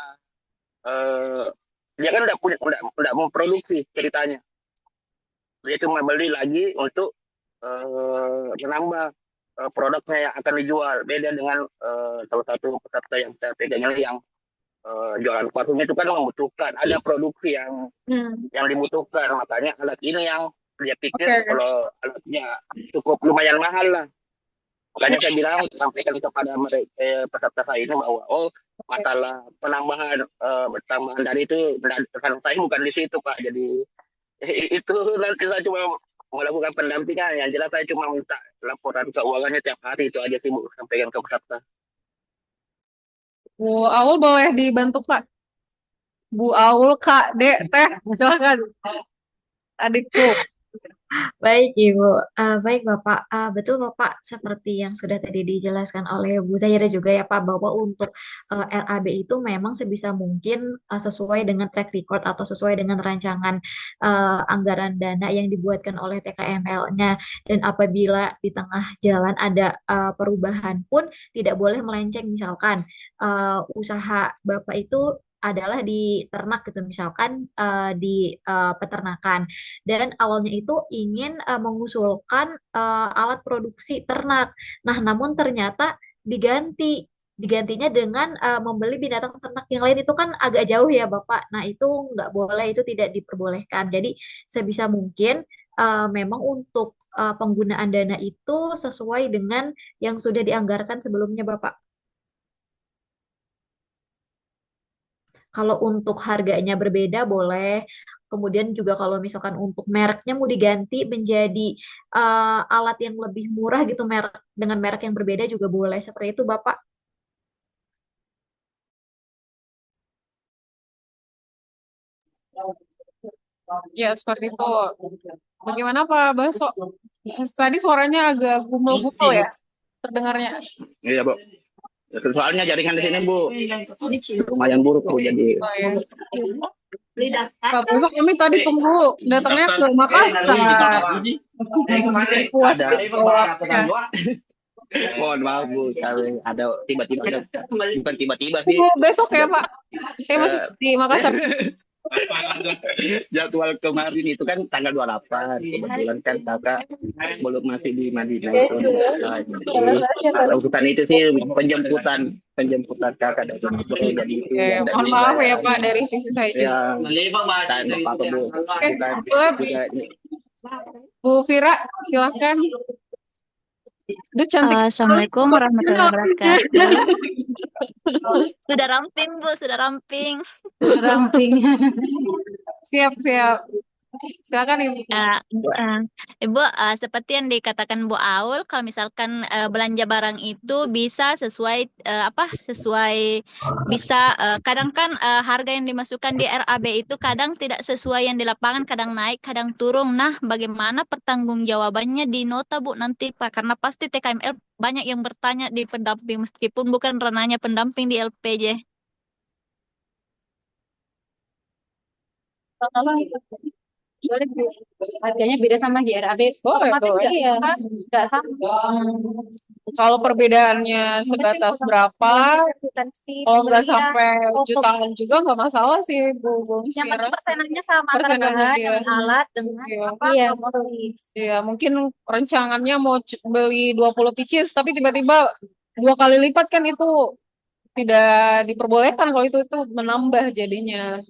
dia kan udah mau produksi ceritanya, dia cuma beli lagi untuk menambah produknya yang akan dijual. Beda dengan salah satu peserta yang saya pegang yang jualan parfum itu kan membutuhkan ada produksi yang dibutuhkan, makanya alat ini yang dia pikir kalau alatnya cukup lumayan mahal lah. Makanya saya bilang sampaikan kepada mereka peserta saya ini bahwa masalah penambahan bertambahan dari itu saya bukan di situ Pak. Jadi itu nanti saya cuma melakukan pendampingan. Yang jelas saya cuma minta laporan keuangannya tiap hari, itu aja sih Bu, sampaikan ke peserta. Bu Aul boleh dibantu Pak. Bu Aul, Kak, Dek, Teh, silakan. Adikku. Baik Ibu, baik Bapak, betul Bapak seperti yang sudah tadi dijelaskan oleh Bu Zahira juga ya Pak, bahwa untuk RAB itu memang sebisa mungkin sesuai dengan track record atau sesuai dengan rancangan anggaran dana yang dibuatkan oleh TKML-nya, dan apabila di tengah jalan ada perubahan pun tidak boleh melenceng, misalkan usaha Bapak itu adalah di ternak gitu, misalkan di peternakan, dan awalnya itu ingin mengusulkan alat produksi ternak. Nah, namun ternyata digantinya dengan membeli binatang ternak yang lain, itu kan agak jauh ya Bapak. Nah, itu nggak boleh, itu tidak diperbolehkan. Jadi sebisa mungkin memang untuk penggunaan dana itu sesuai dengan yang sudah dianggarkan sebelumnya Bapak. Kalau untuk harganya berbeda boleh. Kemudian juga kalau misalkan untuk mereknya mau diganti menjadi alat yang lebih murah gitu, merek dengan merek yang berbeda juga boleh. Seperti itu, Bapak. Ya, seperti itu. Bagaimana Pak Baso? Tadi suaranya agak gumel-gumel ya, terdengarnya. Iya Bu. Soalnya jaringan di sini Bu lumayan buruk Bu, jadi Oh, ya. Pak Baso, kami tadi tunggu datangnya ke Makassar. Puas ada gitu. mohon maaf Bu, saya ada tiba-tiba bukan tiba-tiba sih. Besok ya Pak. Saya masih di Makassar. Jadwal kemarin itu kan tanggal 28, kebetulan kan kakak belum masih di Madinah itu. Nah, jadi urusan itu sih penjemputan kakak dari Madinah, jadi itu yang Mohon maaf ya Pak dari sisi saya juga. ya apa Bu, kita juga Bu Vira, silakan. Duh, cantik. Assalamualaikum warahmatullahi wabarakatuh. Sudah ramping, Bu, sudah ramping. Ramping. Siap. Silakan Ibu. Ibu, seperti yang dikatakan Bu Aul, kalau misalkan belanja barang itu bisa sesuai bisa kadang kan harga yang dimasukkan di RAB itu kadang tidak sesuai yang di lapangan, kadang naik, kadang turun. Nah, bagaimana pertanggungjawabannya di nota Bu nanti Pak? Karena pasti TKML banyak yang bertanya di pendamping meskipun bukan ranahnya pendamping di LPJ. boleh Bu. Harganya beda sama di RAB. Boleh, Otomatis boleh. nggak Iya. kan nggak sama. Kalau perbedaannya sebatas berapa, Akuntansi kalau nggak pembelian sampai oh, jutaan juga nggak masalah sih, Bu Yang Mira. penting persenannya sama antara Persenannya bahan dia. dengan alat dengan Iya. apa iya promosi. Iya, mungkin rencangannya mau beli 20 pieces, tapi tiba-tiba 2 kali lipat kan itu tidak diperbolehkan kalau itu menambah jadinya.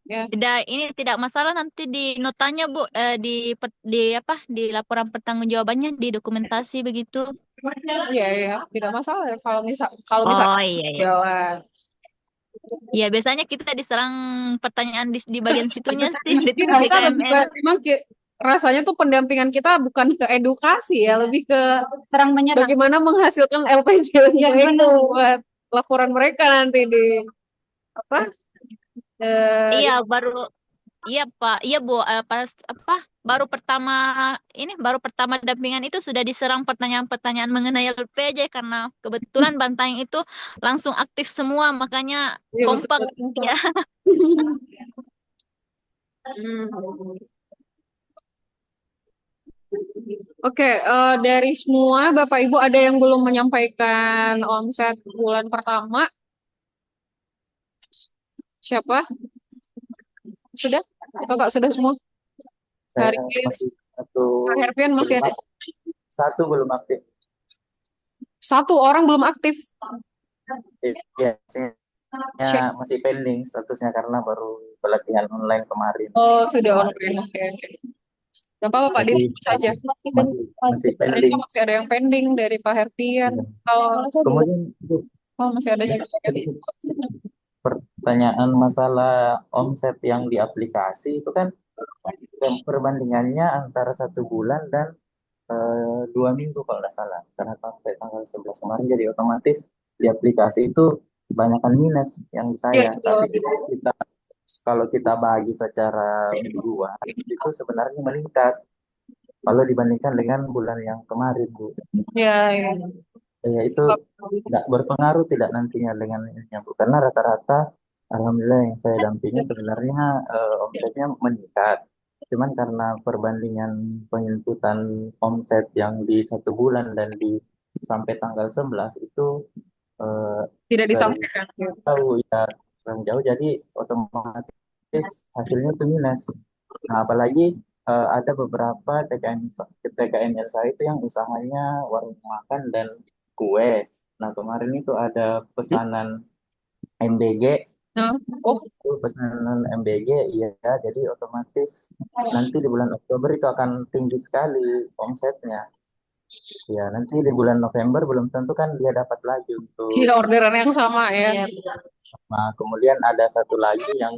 Ya, Tidak masalah nanti di notanya Bu, di apa di laporan pertanggungjawabannya di dokumentasi begitu. iya, iya, tidak masalah ya kalau misal Oh iya iya. jalan. Ya biasanya kita diserang pertanyaan di bagian situnya sih di Tidak bisa lebih TKML. memang rasanya tuh pendampingan kita bukan ke edukasi ya, lebih ke Serang menyerang. bagaimana menghasilkan LPG-nya Iya, itu buat laporan mereka nanti di apa? Iya baru iya Pak, iya Bu, pas apa baru pertama dampingan itu sudah diserang pertanyaan-pertanyaan mengenai LPJ karena kebetulan Bantaeng itu langsung aktif semua makanya Iya, kompak betul. ya. Oke, dari semua Bapak Ibu ada yang belum menyampaikan omset bulan pertama? Siapa? Sudah? Kakak sudah semua? Saya Haris, masih satu Kak Herfian masih belum ada? satu belum aktif. 1 orang belum aktif. Iya, maksudnya masih pending statusnya karena baru pelatihan online kemarin. Oh, sudah online. Oke, oke. Gak apa-apa Pak, Masih ditulis saja. masih pending. Ternyata masih ada yang pending dari Pak Herfian. Iya. Kalau Kemudian Bu, masih ada juga. pertanyaan masalah omset yang di aplikasi itu kan perbandingannya antara 1 bulan dan 2 minggu kalau nggak salah karena sampai tanggal 11 kemarin jadi otomatis di aplikasi itu kebanyakan minus yang di Iya, saya. betul. Tapi kalau kita bagi secara mingguan itu sebenarnya meningkat kalau dibandingkan dengan bulan yang kemarin Bu. Iya, iya. Ya itu tidak berpengaruh tidak nantinya dengan ini Bu karena rata-rata alhamdulillah yang saya dampingi sebenarnya omsetnya meningkat. Cuman karena perbandingan penginputan omset yang di 1 bulan dan di sampai tanggal 11 itu Tidak disampaikan. tahu ya kurang jauh jadi otomatis hasilnya itu minus. Nah, apalagi ada beberapa TKML saya itu yang usahanya warung makan dan kue. Nah, kemarin itu ada pesanan MBG. Oh, Itu pesanan MBG, iya. Jadi otomatis nanti di bulan Oktober itu akan tinggi sekali omsetnya. Ya, nanti di bulan November belum tentu kan dia dapat lagi untuk. iya, orderan yang sama ya. Nah, kemudian ada satu lagi yang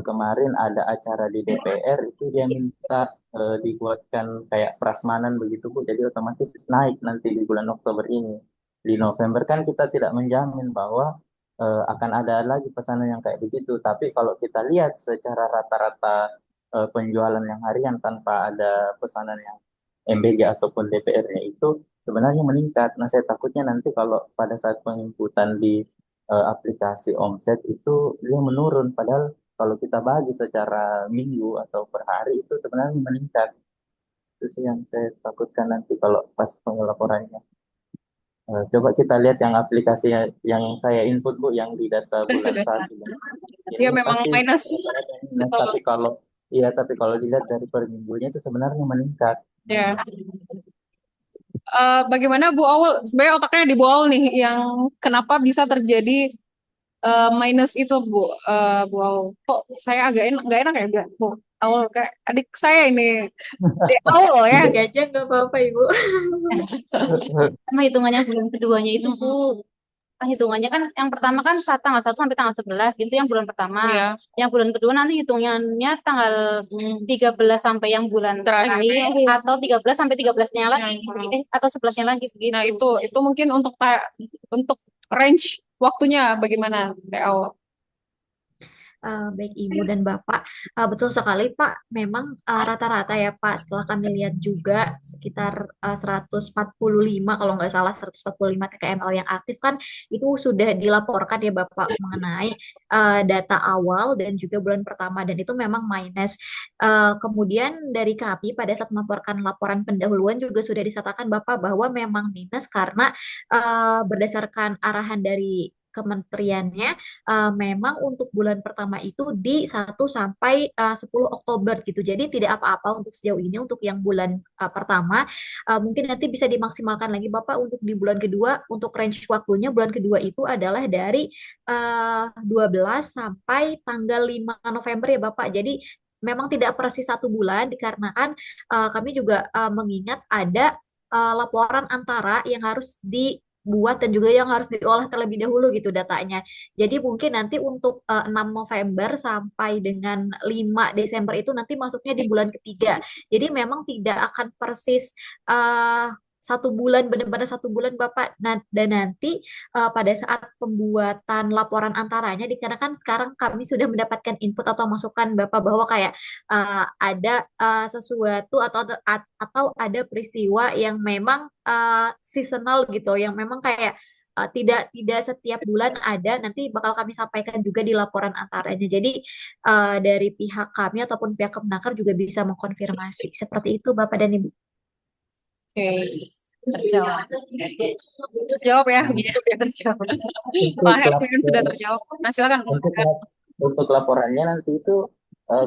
kemarin ada acara di DPR itu dia minta dibuatkan kayak prasmanan begitu Bu. Jadi otomatis naik nanti di bulan Oktober ini. Di November kan kita tidak menjamin bahwa akan ada lagi pesanan yang kayak begitu. Tapi kalau kita lihat secara rata-rata penjualan yang harian tanpa ada pesanan yang MBG ataupun DPR-nya itu sebenarnya meningkat. Nah, saya takutnya nanti kalau pada saat penginputan di aplikasi omset itu dia menurun. Padahal kalau kita bagi secara minggu atau per hari itu sebenarnya meningkat. Itu sih yang saya takutkan nanti kalau pas pengelaporannya. Coba kita lihat yang aplikasi yang saya input Bu, yang di data bulan Sudah. 1. Dia Ini memang pasti minus. minus, tapi kalau dilihat dari per minggunya itu sebenarnya meningkat. Ya. Bagaimana Bu Aul? Sebenarnya otaknya di Bu Aul nih, yang kenapa bisa terjadi minus itu Bu, Bu Aul? Kok saya agak nggak enak ya bilang Bu Aul kayak adik saya ini. Adik Aul ya. Adik aja nggak apa-apa Ibu. Sama hitungannya bulan keduanya itu Bu. Kan hitungannya kan yang pertama kan tanggal 1 sampai tanggal 11 gitu yang bulan pertama. Iya. Yang bulan kedua nanti hitungannya tanggal 13 sampai yang bulan terakhir atau 13 sampai 13-nya lagi atau 11-nya lagi gitu. Nah, itu mungkin untuk range waktunya bagaimana Teh Aul? Baik Ibu dan Bapak. Betul sekali Pak, memang rata-rata ya Pak, setelah kami lihat juga sekitar 145 kalau nggak salah 145 TKML yang aktif kan itu sudah dilaporkan ya Bapak mengenai data awal dan juga bulan pertama dan itu memang minus. Kemudian dari kami pada saat melaporkan laporan pendahuluan juga sudah disatakan Bapak bahwa memang minus karena berdasarkan arahan dari kementeriannya memang untuk bulan pertama itu di 1 sampai 10 Oktober gitu. Jadi tidak apa-apa untuk sejauh ini untuk yang bulan pertama. Mungkin nanti bisa dimaksimalkan lagi Bapak untuk di bulan kedua untuk range waktunya bulan kedua itu adalah dari 12 sampai tanggal 5 November ya Bapak. Jadi memang tidak persis 1 bulan dikarenakan kami juga mengingat ada laporan antara yang harus dibuat dan juga yang harus diolah terlebih dahulu gitu datanya. Jadi mungkin nanti untuk 6 November sampai dengan 5 Desember itu nanti masuknya di bulan ketiga. Jadi memang tidak akan persis 1 bulan, benar-benar 1 bulan Bapak. Nah, dan nanti pada saat pembuatan laporan antaranya, dikarenakan sekarang kami sudah mendapatkan input atau masukan Bapak bahwa kayak ada sesuatu atau ada peristiwa yang memang seasonal gitu, yang memang kayak tidak tidak setiap bulan ada, nanti bakal kami sampaikan juga di laporan antaranya. Jadi dari pihak kami ataupun pihak Kemenaker juga bisa mengkonfirmasi. Seperti itu Bapak dan Ibu. Oke, terjawab. Terjawab ya, udah terjawab. Untuk Pak Herfin lapor, sudah terjawab. Nah, silakan. untuk untuk laporannya nanti itu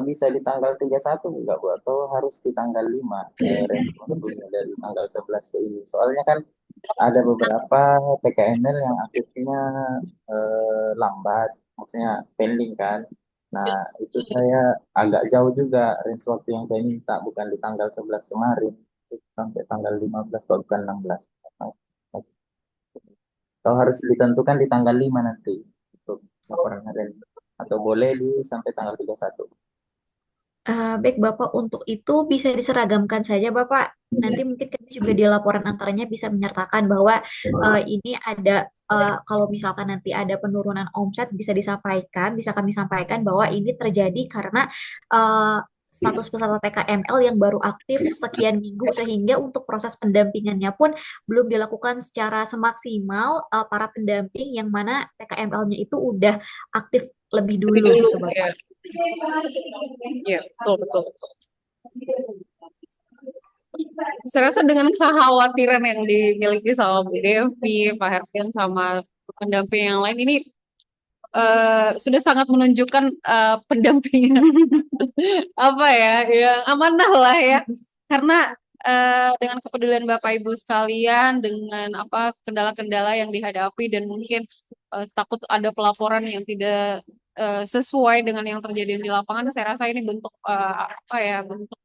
bisa di tanggal 31 enggak Bu atau harus di tanggal 5 range waktunya dari tanggal 11 ke ini. Soalnya kan ada beberapa TKML yang aktifnya lambat, maksudnya pending kan. Nah, itu saya agak jauh juga range waktu yang saya minta, bukan di tanggal 11 kemarin, sampai tanggal 15 bukan 16. Atau harus ditentukan di tanggal 5 nanti untuk laporan harian. Atau boleh di sampai tanggal 31. Baik Bapak, untuk itu bisa diseragamkan saja Bapak. Nanti mungkin kami juga di laporan antaranya bisa menyertakan bahwa ini ada kalau misalkan nanti ada penurunan omset bisa disampaikan, bisa kami sampaikan bahwa ini terjadi karena status peserta TKML yang baru aktif sekian minggu sehingga untuk proses pendampingannya pun belum dilakukan secara semaksimal para pendamping yang mana TKML-nya itu udah aktif lebih Lebih dulu dulu, gitu ya. Bapak. Iya, betul, betul, betul. Saya rasa dengan kekhawatiran yang dimiliki sama Bu Devi, Pak Herfian, sama pendamping yang lain ini sudah sangat menunjukkan pendampingan apa ya, yang amanah lah ya. Karena dengan kepedulian Bapak Ibu sekalian, dengan apa kendala-kendala yang dihadapi dan mungkin takut ada pelaporan yang tidak sesuai dengan yang terjadi di lapangan, saya rasa ini bentuk apa ya, bentuk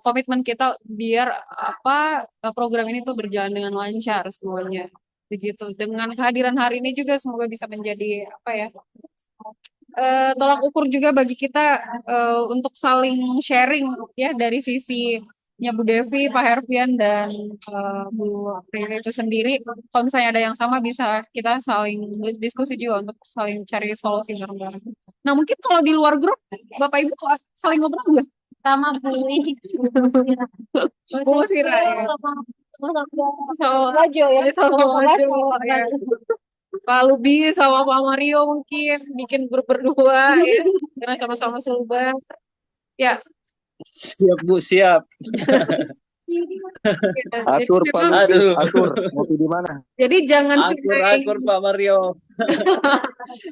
komitmen kita biar apa program ini tuh berjalan dengan lancar semuanya. Begitu. Dengan kehadiran hari ini juga semoga bisa menjadi apa ya? Tolak ukur juga bagi kita untuk saling sharing ya dari sisinya Bu Devi, Pak Herfian dan Bu Riri itu sendiri. Kalau misalnya ada yang sama bisa kita saling diskusi juga untuk saling cari solusi bareng-bareng. Nah mungkin kalau di luar grup Bapak Ibu saling ngobrol nggak? Sama Bu ini, Bu Sira. Bu Sira ya. Sama Wajo ya, sama sama Pak Wajo Wajo. ya. Pak Lubi sama Pak Mario mungkin bikin grup berdua ya karena sama-sama Sulbar ya. Siap Bu, siap. Atur Pak Lukis, atur ngopi di mana? Jadi jangan cuma Akur Pak Mario.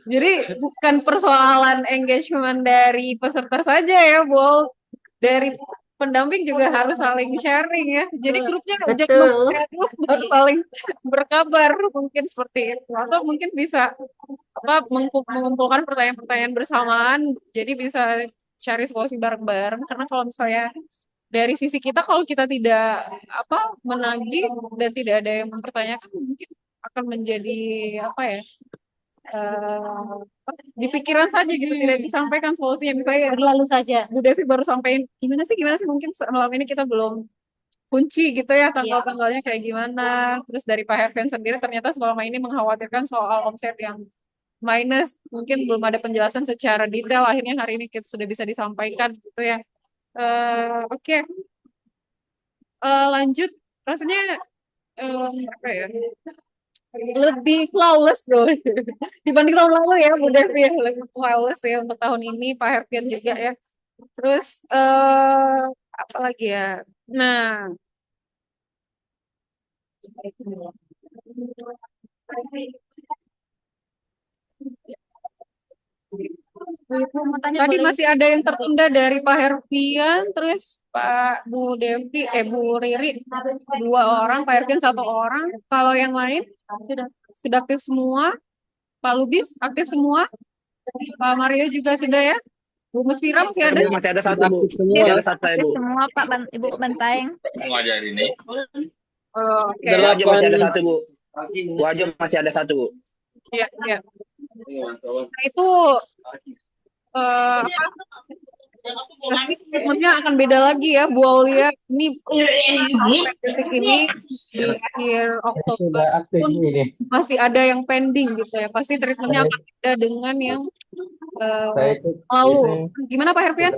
jadi bukan persoalan engagement dari peserta saja ya, Bol. Dari pendamping juga harus saling sharing ya. Jadi grupnya Betul. baru saling berkabar mungkin seperti itu. Atau mungkin bisa apa mengumpulkan pertanyaan-pertanyaan bersamaan. Jadi bisa cari solusi bareng-bareng. Karena kalau misalnya dari sisi kita kalau kita tidak apa menagih dan tidak ada yang mempertanyakan mungkin akan menjadi apa ya? Di pikiran saja gitu tidak disampaikan solusinya misalnya Berlalu saja. Bu Devi baru sampaikan gimana sih mungkin malam ini kita belum kunci gitu ya tanggal-tanggalnya kayak gimana terus dari Pak Herfian sendiri ternyata selama ini mengkhawatirkan soal omset yang minus, mungkin belum ada penjelasan secara detail, akhirnya hari ini kita sudah bisa disampaikan gitu ya. Oke. Lanjut, rasanya apa ya, lebih flawless loh dibanding tahun lalu ya Bu Devi ya, lebih flawless ya untuk tahun ini, Pak Herfian juga ya. Terus apa lagi ya, nah Mau tanya tadi boleh? masih ada yang tertunda dari Pak Herfian, terus Bu Devi, Bu Riri 2 orang, Pak Herfian 1 orang. Kalau yang lain sudah aktif semua. Pak Lubis aktif semua. Pak Mario juga sudah ya. Bu Musfira masih ada? Bu, masih ada satu, Bu. Aktif semua. Masih ada satu saya, Bu. Semua Pak Ibu Banteng. Oke. Bu Ajo masih ada 8. satu, Bu. Bu Ajo masih ada satu, Bu. Ya, ya. Nah, itu apa? Pasti treatmentnya akan beda lagi ya, Bu Aulia. Ini sampai detik ini di akhir Oktober aktif pun ini. masih ada yang pending gitu ya. Pasti treatmentnya akan beda dengan yang Saya cek lalu. ini Gimana Pak Herfian?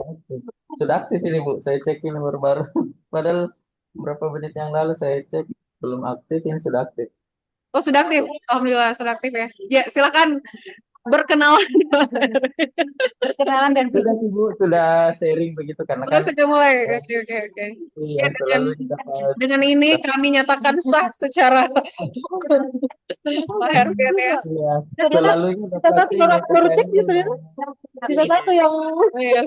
sudah aktif ini, Bu. Saya cek ini baru-baru. Padahal berapa menit yang lalu saya cek belum aktif, ini sudah aktif. Oh, sudah aktif. Alhamdulillah sudah aktif ya. Ya, silakan berkenalan. Perkenalan dan Sudah sih, Bu, sudah sharing begitu karena Udah kan sudah mulai. Oke, oke, oke. iya Ya, selalu dapat dengan ini kami nyatakan sah secara hukum. Pak Herfian ya. iya selalu kita satu baru cek gitu ya. Kita satu yang Iya,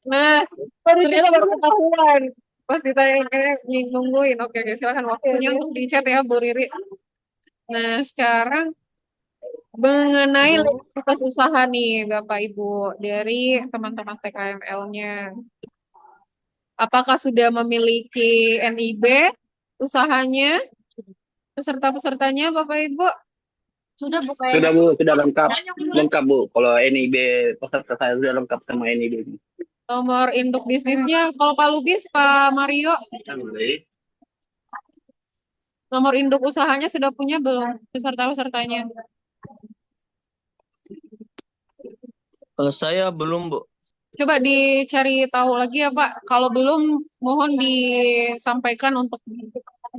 nah, ternyata baru ketahuan. Pas ditanya kayak nungguin. Oke, oke, silakan waktunya untuk di chat ya Bu Riri. Nah, sekarang mengenai likuiditas usaha nih Bapak Ibu dari teman-teman TKML-nya. Apakah sudah memiliki NIB usahanya, peserta-pesertanya Bapak Ibu? Sudah Bu Sudah, Bu. Sudah lengkap. Lengkap, Bu. Kalau NIB, peserta saya sudah lengkap sama NIB. Nomor induk bisnisnya, kalau Pak Lubis, Pak Mario, nomor induk usahanya sudah punya belum peserta-pesertanya? Saya belum, Bu. Coba dicari tahu lagi ya Pak. Kalau belum, mohon disampaikan untuk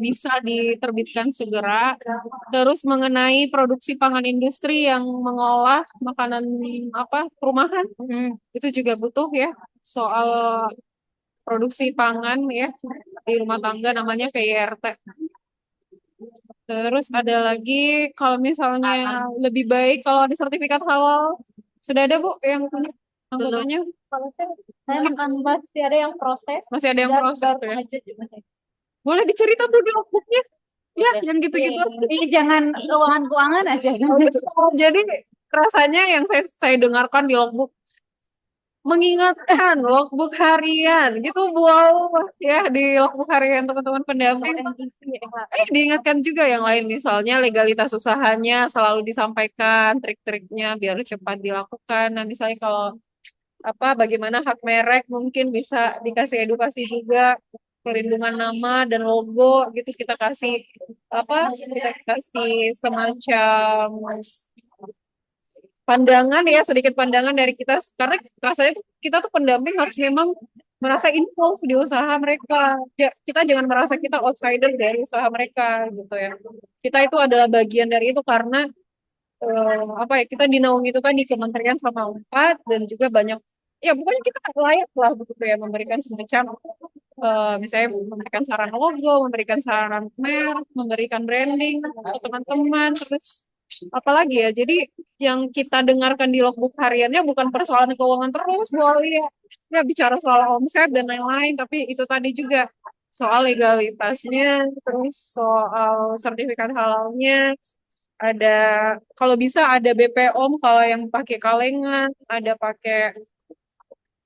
bisa diterbitkan segera. Terus mengenai produksi pangan industri yang mengolah makanan apa rumahan, itu juga butuh ya soal produksi pangan ya di rumah tangga namanya PYRT. Terus ada lagi kalau misalnya lebih baik kalau ada sertifikat halal. Sudah ada Bu yang punya anggotanya? kalau saya masih ada yang proses. Masih ada yang proses baru ya. aja juga. Boleh dicerita tuh di logbooknya? Ya, yang gitu-gitu. Ini jangan keuangan-keuangan aja. Jadi rasanya yang saya dengarkan di logbook mengingatkan logbook harian gitu, wow ya di logbook harian teman-teman pendamping. Diingatkan juga yang lain, misalnya legalitas usahanya selalu disampaikan, trik-triknya biar cepat dilakukan. Nah, misalnya kalau apa bagaimana hak merek mungkin bisa dikasih edukasi juga, perlindungan nama dan logo gitu kita kasih apa, kita kasih semacam pandangan ya, sedikit pandangan dari kita, karena rasanya tuh kita tuh pendamping harus memang merasa involve di usaha mereka. Ya, kita jangan merasa kita outsider dari usaha mereka gitu ya. Kita itu adalah bagian dari itu karena apa ya, kita dinaungi itu kan di Kementerian sama Unpad dan juga banyak ya, pokoknya kita layak lah begitu ya memberikan semacam misalnya memberikan saran logo, memberikan saran merek, memberikan branding ke teman-teman, terus apalagi ya. Jadi yang kita dengarkan di logbook hariannya bukan persoalan keuangan terus, boleh ya, ya bicara soal omset dan lain-lain, tapi itu tadi juga soal legalitasnya, terus soal sertifikat halalnya, ada kalau bisa ada BPOM kalau yang pakai kalengan, ada pakai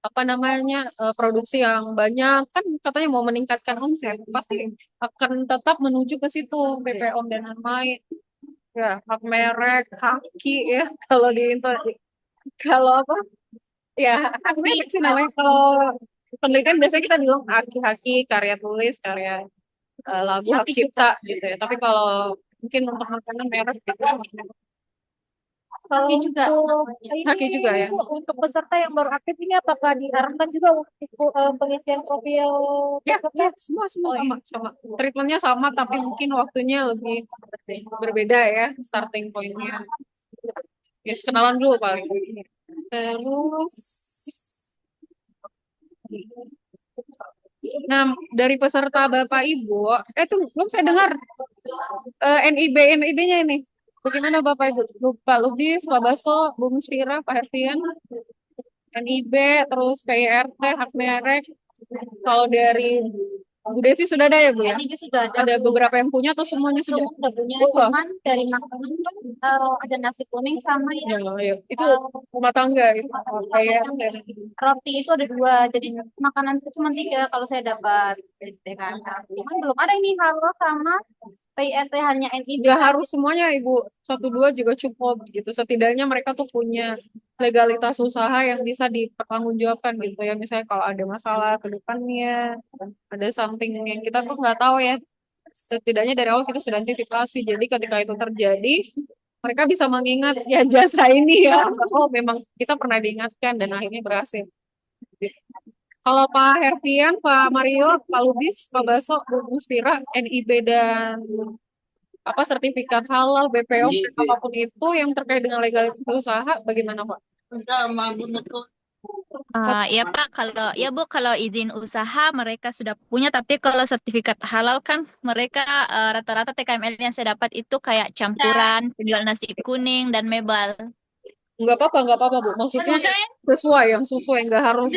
apa namanya produksi yang banyak kan katanya mau meningkatkan omset, pasti akan tetap menuju ke situ BPOM dan lain-lain ya, hak merek, haki ya kalau kalau apa ya, hak merek sih namanya kalau penelitian biasanya kita bilang haki-haki, karya tulis, karya lagu, hak cipta gitu ya, tapi kalau mungkin untuk makanan merek gitu. Kalau Haki juga untuk namanya. Haki juga ini ya. Bu, untuk peserta yang baru aktif ini apakah disarankan juga untuk pengisian profil Ya, peserta? ya, semua Oh, sama. Treatmentnya sama, tapi mungkin waktunya lebih berbeda ya, starting point-nya. Ya, kenalan dulu paling. Terus, nah dari peserta Bapak Ibu, tuh belum saya dengar NIB-nya ini. Bagaimana Bapak Ibu? Pak Lubis, Pak Baso, Bu Musfira, Pak Herfian, NIB, terus PIRT, hak merek. Kalau dari Bu Devi sudah ada ya Bu ya? Ini sudah ada Ada Bu. beberapa yang punya atau semuanya sudah? Semua udah punya, Oh, cuman dari makanan kan ada nasi kuning sama ya, yang ya. Itu eh, rumah tangga itu. Kayak roti itu ada dua, jadi makanan itu cuma tiga kalau saya dapat dari TKM. Cuman belum ada ini halal sama PIT hanya NIB. nggak harus semuanya Ibu, satu dua juga cukup gitu. Setidaknya mereka tuh punya legalitas usaha yang bisa dipertanggungjawabkan gitu ya. Misalnya kalau ada masalah ke depannya, ada something yang kita tuh nggak tahu ya. Setidaknya dari awal kita sudah antisipasi. Jadi ketika itu terjadi, mereka bisa mengingat ya jasa ini ya. Oh memang kita pernah diingatkan dan akhirnya berhasil. Kalau Pak Herfian, Pak Mario, Pak Lubis, Pak Baso, Bu Muspira, NIB dan apa sertifikat halal, BPOM dan apapun itu yang terkait dengan legalitas usaha, bagaimana Pak? Ya Pak, kalau ya Bu, kalau izin usaha mereka sudah punya, tapi kalau sertifikat halal kan mereka rata-rata TKML yang saya dapat itu kayak campuran, penjual nasi kuning dan mebal. Nggak apa-apa Bu. Maksudnya yang sesuai, nggak harus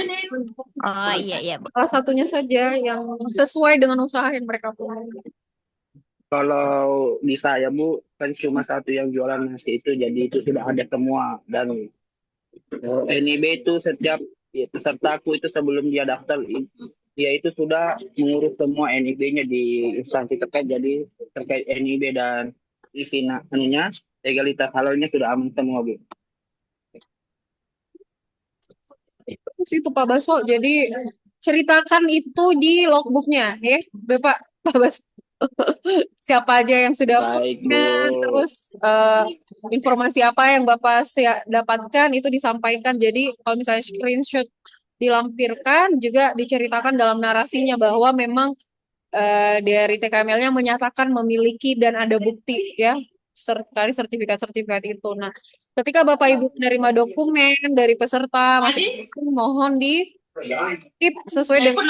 Oh iya Bu. salah satunya saja yang sesuai dengan usaha yang mereka punya. Kalau di saya Bu, kan cuma satu yang jualan nasi itu, jadi itu sudah ada semua. Dan NIB itu setiap pesertaku itu sebelum dia daftar, dia itu sudah mengurus semua NIB-nya di instansi terkait. Jadi terkait NIB dan isi anunya, legalitas halalnya sudah aman semua Bu. Terus itu Pak Baso, jadi ceritakan itu di logbooknya ya, Bapak Pak Baso. Siapa aja yang sudah Baik Bu. punya, terus informasi apa yang Bapak dapatkan itu disampaikan. Jadi kalau misalnya screenshot dilampirkan juga diceritakan dalam narasinya bahwa memang dari TKML-nya menyatakan memiliki dan ada bukti ya dari sertifikat-sertifikat itu. Nah, ketika Bapak Ibu menerima dokumen dari peserta, masing-masing mohon di keep sesuai dengan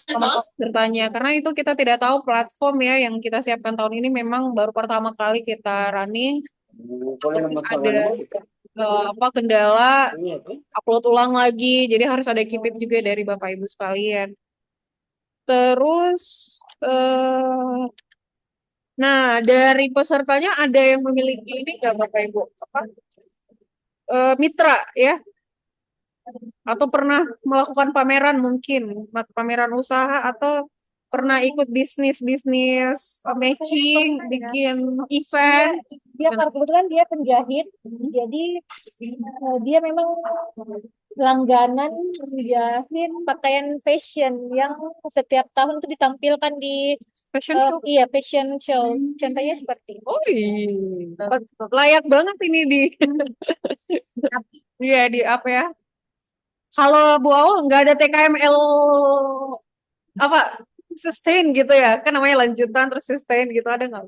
kelompok pesertanya. Karena itu kita tidak tahu platform ya yang kita siapkan tahun ini memang baru pertama kali kita running. Ada kendala upload ulang lagi, jadi harus ada keep it juga dari Bapak Ibu sekalian. Terus nah, dari pesertanya ada yang memiliki ini nggak Bapak Ibu? Apa? Mitra ya? Atau pernah melakukan pameran mungkin, pameran usaha atau pernah ikut bisnis matching, bikin event. dia kebetulan dia penjahit, jadi dia memang langganan menjahit pakaian fashion yang setiap tahun itu ditampilkan di Fashion show. iya fashion show. Contohnya seperti itu. Oh iya, layak banget ini di iya di apa ya? Kalau Bu Aul nggak ada TKML apa sustain gitu ya? Kan namanya lanjutan terus sustain gitu, ada nggak?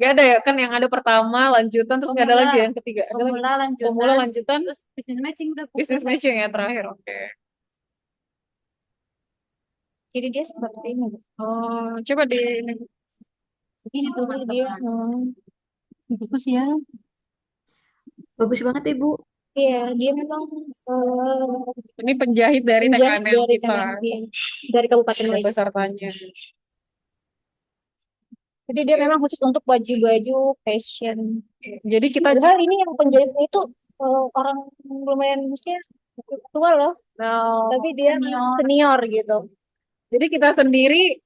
Nggak ada ya? Kan yang ada pertama lanjutan terus nggak ada lagi yang ketiga. Ada lagi? Pemula lanjutan terus business matching udah business matching ya terakhir. Oke. Jadi dia seperti ini. Oh, coba di ini tuh Dia bagus ya. Bagus banget Ibu. iya, dia memang ini penjahit dari penjahit TKML dari kita, dari Kabupaten dari Legas. pesertanya. Jadi dia memang khusus untuk baju-baju fashion. Jadi kita Padahal ini yang penjahitnya itu orang lumayan usia tua loh, tapi dia senior gitu. Jadi kita sendiri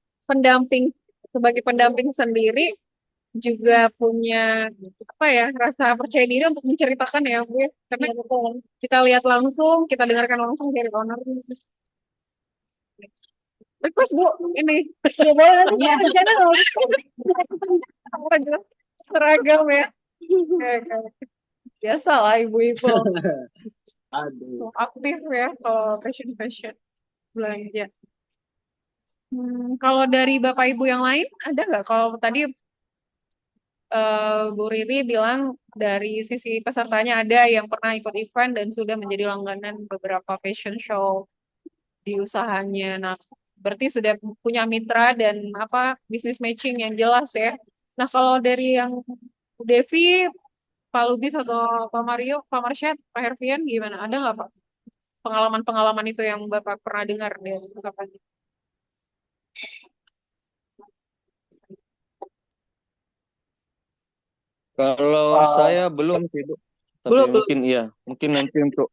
sebagai pendamping sendiri juga punya apa ya rasa percaya diri untuk menceritakan ya Bu ya. Karena kita lihat langsung, kita dengarkan langsung dari owner. Request Bu ini. Ya boleh nanti Iya. rencana seragam ya. Oke. Biasa lah ibu-ibu Aduh. aktif ya kalau fashion belanja. Kalau dari Bapak Ibu yang lain ada nggak? Kalau tadi Bu Riri bilang dari sisi pesertanya ada yang pernah ikut event dan sudah menjadi langganan beberapa fashion show di usahanya. Nah, berarti sudah punya mitra dan apa bisnis matching yang jelas ya. Nah, kalau dari yang Bu Devi, Pak Lubis atau Pak Mario, Pak Marsyad, Pak Herfian gimana? Ada nggak Pak pengalaman-pengalaman itu yang Bapak pernah dengar dari usahanya? Kalau saya belum sih, Bu. Tapi Belum, belum. mungkin iya. Mungkin nanti untuk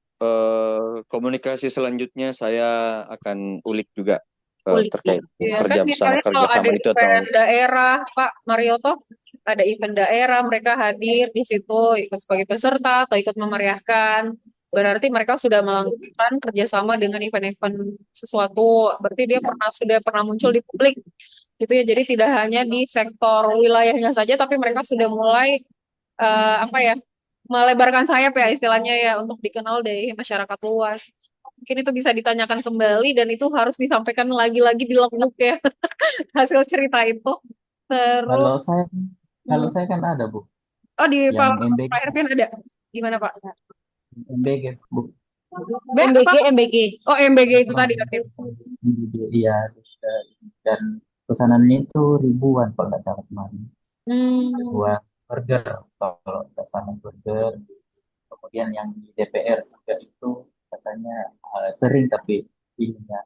komunikasi selanjutnya saya akan ulik juga terkait Ya kan misalnya kalau kerjasama ada itu atau event daerah, Pak Marioto, ada event daerah, mereka hadir di situ ikut sebagai peserta atau ikut memeriahkan. Berarti mereka sudah melakukan kerjasama dengan event-event sesuatu. Berarti dia sudah pernah muncul di publik, gitu ya. Jadi tidak hanya di sektor wilayahnya saja, tapi mereka sudah mulai apa ya, melebarkan sayap ya istilahnya ya untuk dikenal dari masyarakat luas. Mungkin itu bisa ditanyakan kembali dan itu harus disampaikan lagi-lagi di logbook ya hasil cerita itu. Terus, Kalau saya kalau hmm, saya kan ada Bu, oh di yang Pak Herfian ada. Gimana Pak? MBG Bu. MBG, MBG. Oh MBG itu Oh, tadi katanya. MBG, iya. Dan pesanannya itu ribuan kalau nggak salah kemarin. Hmm. Buat burger, kalau nggak salah burger. Kemudian yang di DPR juga itu katanya sering, tapi ininya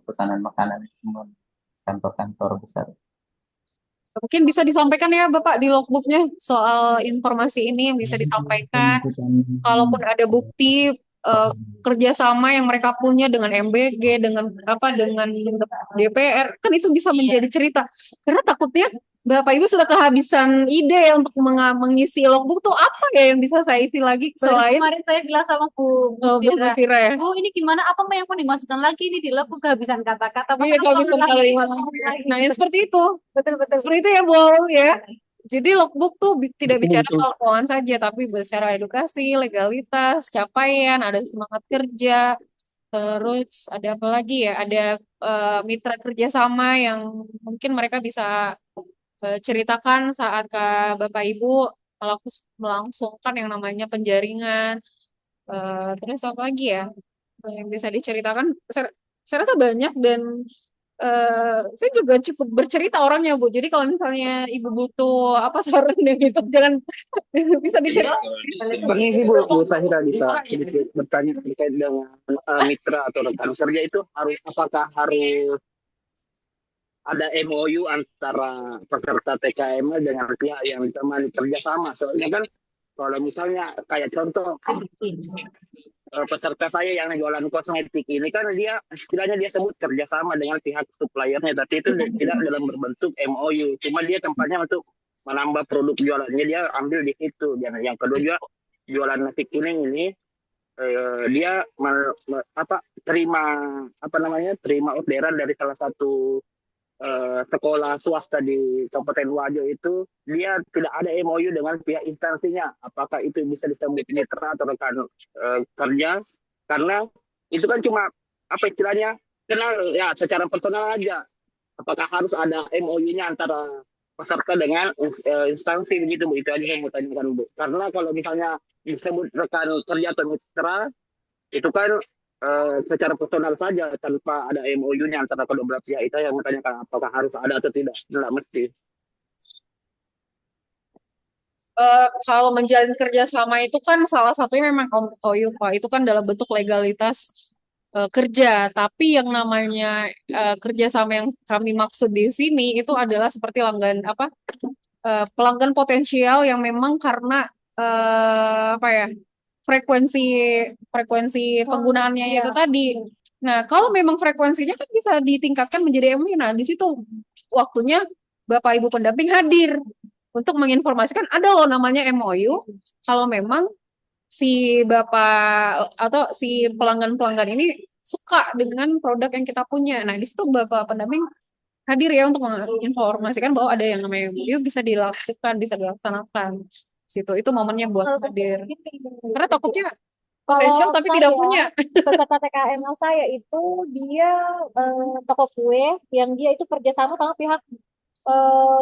pesanan makanan semua kantor-kantor besar. Mungkin bisa disampaikan ya Bapak di logbooknya soal informasi ini yang bisa disampaikan. Kalaupun ada bukti kerjasama yang mereka punya dengan MBG, dengan apa, dengan DPR, kan itu bisa menjadi cerita. Karena takutnya Bapak Ibu sudah kehabisan ide ya untuk mengisi logbook tuh apa ya yang bisa saya isi lagi Baru selain kemarin saya bilang sama Bu Bu Sira, Sira ya. Bu ini gimana? Apa yang mau dimasukkan lagi ini di logbook kehabisan kata-kata? Iya, kehabisan kalimat. Nah, ya seperti itu. Betul-betul. Seperti itu ya, Bu ya. Jadi logbook tuh tidak bicara soal keuangan saja, tapi bicara edukasi, legalitas, capaian, ada semangat kerja, terus ada apa lagi ya? Ada mitra kerjasama yang mungkin mereka bisa ceritakan saat Bapak Ibu melangsungkan yang namanya penjaringan. Terus apa lagi ya? Yang bisa diceritakan? Saya rasa banyak dan saya juga cukup bercerita orangnya Bu. Jadi kalau misalnya Ibu butuh apa saran yang itu jangan bisa diceritakan. Permisi Bu Sahira bisa sedikit bertanya terkait dengan mitra atau rekan kerja itu apakah harus ada MOU antara peserta TKML dengan pihak yang teman kerjasama? Soalnya kan kalau misalnya kayak contoh peserta saya yang jualan kosmetik ini kan dia istilahnya dia sebut kerjasama dengan pihak suppliernya, tapi itu tidak dalam berbentuk MOU, cuma dia tempatnya untuk menambah produk jualannya dia ambil di situ. Dan yang kedua juga jualan nasi kuning ini dia terima orderan dari salah satu sekolah swasta di Kabupaten Wajo itu, dia tidak ada MOU dengan pihak instansinya. Apakah itu bisa disebut mitra atau rekan kerja? Karena itu kan cuma apa istilahnya kenal ya secara personal aja. Apakah harus ada MOU-nya antara peserta dengan instansi begitu Bu? Itu aja yang mau tanyakan Bu. Karena kalau misalnya disebut rekan kerja atau mitra itu kan secara personal saja tanpa ada MOU-nya antara kedua belah pihak. Itu yang menanyakan apakah harus ada atau tidak. Tidak mesti. Kalau menjalin kerjasama itu kan salah satunya memang MOU Pak. Itu kan dalam bentuk legalitas kerja. Tapi yang namanya kerjasama yang kami maksud di sini itu adalah seperti pelanggan potensial yang memang karena apa ya, frekuensi frekuensi penggunaannya itu tadi. Nah, kalau memang frekuensinya kan bisa ditingkatkan menjadi MOU. Nah, di situ waktunya Bapak Ibu pendamping hadir untuk menginformasikan ada loh namanya MOU. Kalau memang si Bapak atau si pelanggan-pelanggan ini suka dengan produk yang kita punya. Nah, di situ Bapak pendamping hadir ya untuk menginformasikan bahwa ada yang namanya MOU bisa dilakukan, bisa dilaksanakan. situ. Itu momennya buat Kalau hadir. begini, Karena takutnya kalau potensial tapi tidak saya, punya. peserta TKML saya itu dia toko kue yang dia itu kerjasama sama pihak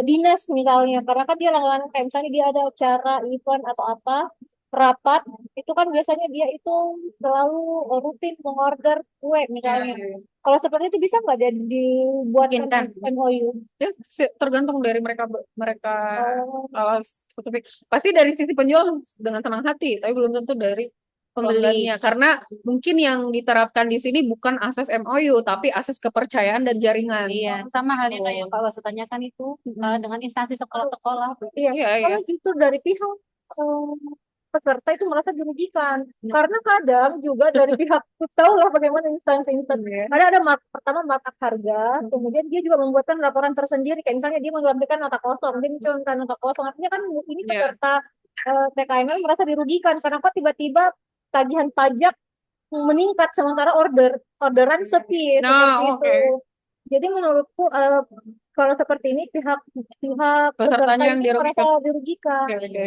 dinas misalnya. Karena kan dia langganan kayak misalnya dia ada acara event atau apa rapat itu kan biasanya dia itu selalu rutin mengorder kue misalnya. Kalau seperti itu bisa nggak dia dibuatkan Mungkin kan. MOU? Ya, tergantung dari mereka mereka Oh, salah satu pasti dari sisi penjual dengan tenang hati, tapi belum tentu dari Pembeli. pelanggannya. Karena mungkin yang diterapkan di sini bukan akses MOU, tapi akses kepercayaan dan jaringan. Iya, sama halnya kayak Pak Wasu tanyakan itu dengan instansi sekolah-sekolah. iya. Iya, iya. Kalau justru dari pihak eh, peserta itu merasa dirugikan. Karena kadang juga dari pihak tahu lah bagaimana instansi-instansi. Ada pertama markup harga, kemudian dia juga membuatkan laporan tersendiri. Kayak misalnya dia melampirkan nota kosong, dia mencontohkan nota kosong. Artinya kan ini Iya. peserta TKML merasa dirugikan karena kok tiba-tiba tagihan pajak meningkat sementara orderan sepi Nah, seperti oke. itu. Jadi menurutku kalau seperti ini pihak peserta Pesertanya yang ini merasa dirugikan. dirugikan. Oke, oke.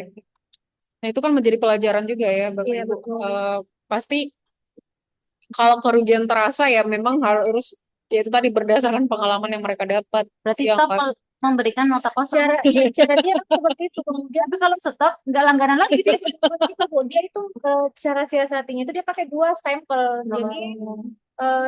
Nah, itu kan menjadi pelajaran juga ya, Bapak Iya, Ibu. betul. Pasti kalau kerugian terasa ya memang harus ya itu tadi berdasarkan pengalaman yang mereka dapat. Berarti Yang stop pas- memberikan nota kosong. Cara dia seperti itu kemudian Tapi kalau stop nggak langganan lagi dia. itu Bu, dia itu cara siasatinya itu dia pakai dua stempel. Jadi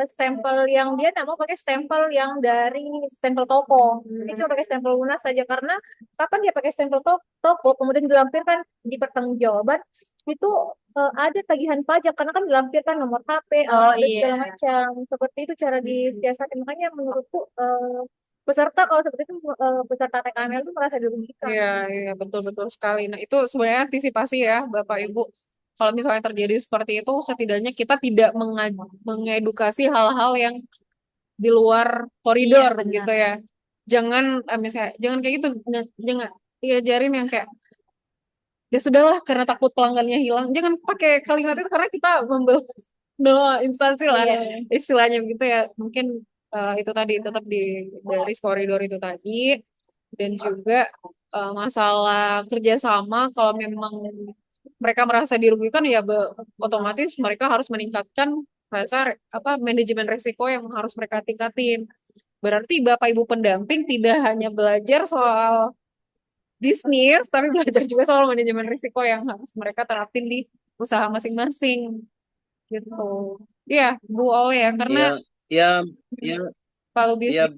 stempel yang dia nggak mau pakai stempel yang dari stempel toko. Dia cuma pakai stempel lunas saja karena kapan dia pakai stempel toko kemudian dilampirkan di pertanggungjawaban itu ada tagihan pajak karena kan dilampirkan nomor HP, Oh, alamat, dan iya. segala macam. Seperti itu cara disiasati. Makanya menurutku peserta kalau seperti itu peserta TKML itu merasa dirugikan. Iya, iya, betul-betul sekali. Nah, itu sebenarnya antisipasi ya, Bapak Ibu. Kalau misalnya terjadi seperti itu, setidaknya kita tidak mengedukasi hal-hal yang di luar koridor Iya, benar. gitu ya. Jangan, misalnya, jangan kayak gitu. Jangan diajarin yang kayak, ya sudahlah karena takut pelanggannya hilang. Jangan pakai kalimat itu karena kita membawa instansi lah Iya. istilahnya begitu ya. Mungkin itu tadi tetap di garis koridor itu tadi. Dan juga masalah kerjasama kalau memang mereka merasa dirugikan ya otomatis mereka harus meningkatkan manajemen risiko yang harus mereka tingkatin. Berarti Bapak Ibu pendamping tidak hanya belajar soal bisnis tapi belajar juga soal manajemen risiko yang harus mereka terapin di usaha masing-masing gitu. Iya, Bu Ole ya, karena Ya, ya, kalau ya, bisnis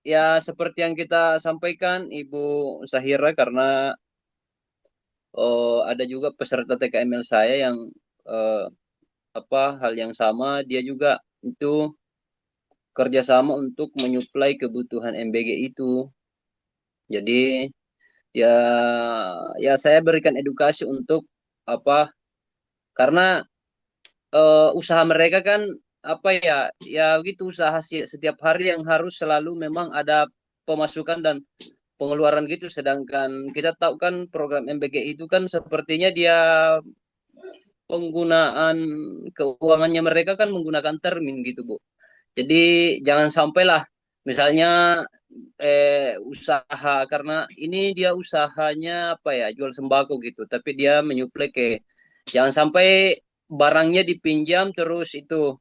ya seperti yang kita sampaikan Ibu Sahira, karena ada juga peserta TKML saya yang eh, hal yang sama, dia juga itu kerjasama untuk menyuplai kebutuhan MBG itu. Jadi ya ya saya berikan edukasi untuk apa karena usaha mereka kan ya gitu, usaha setiap hari yang harus selalu memang ada pemasukan dan pengeluaran gitu, sedangkan kita tahu kan program MBG itu kan sepertinya dia penggunaan keuangannya mereka kan menggunakan termin gitu Bu. Jadi jangan sampailah misalnya usaha, karena ini dia usahanya jual sembako gitu, tapi dia menyuplai jangan sampai barangnya dipinjam terus itu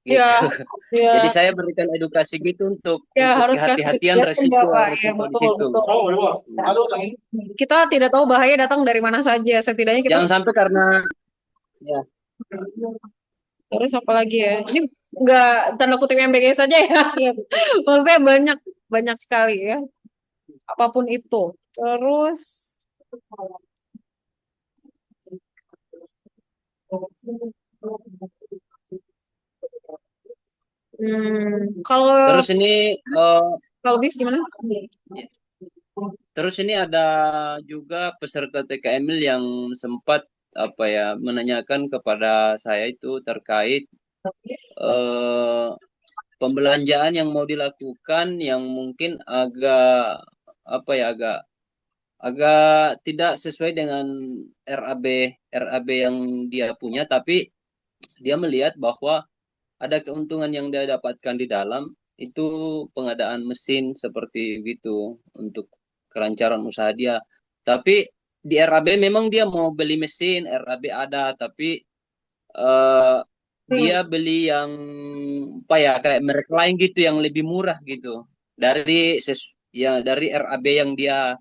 gitu. ya ya Jadi saya berikan edukasi gitu untuk harus kasih kehati-hatian lihat Bapak ya, resiko di betul situ. betul. Kita tidak tahu bahaya datang dari mana saja. Setidaknya kita Jangan sampai karena ya terus apa lagi ya? Ini nggak tanda kutip MBG saja ya. Iya, Maksudnya banyak banyak sekali ya. Apapun itu. Terus kalau terus ini kalau bis gimana? terus ini ada juga peserta TKML yang sempat menanyakan kepada saya itu terkait pembelanjaan yang mau dilakukan yang mungkin agak agak tidak sesuai dengan RAB yang dia punya, tapi dia melihat bahwa ada keuntungan yang dia dapatkan di dalam itu pengadaan mesin seperti itu untuk kelancaran usaha dia. Tapi di RAB memang dia mau beli mesin, RAB ada, tapi eh, dia beli yang apa ya, kayak merek lain gitu yang lebih murah gitu dari dari RAB yang dia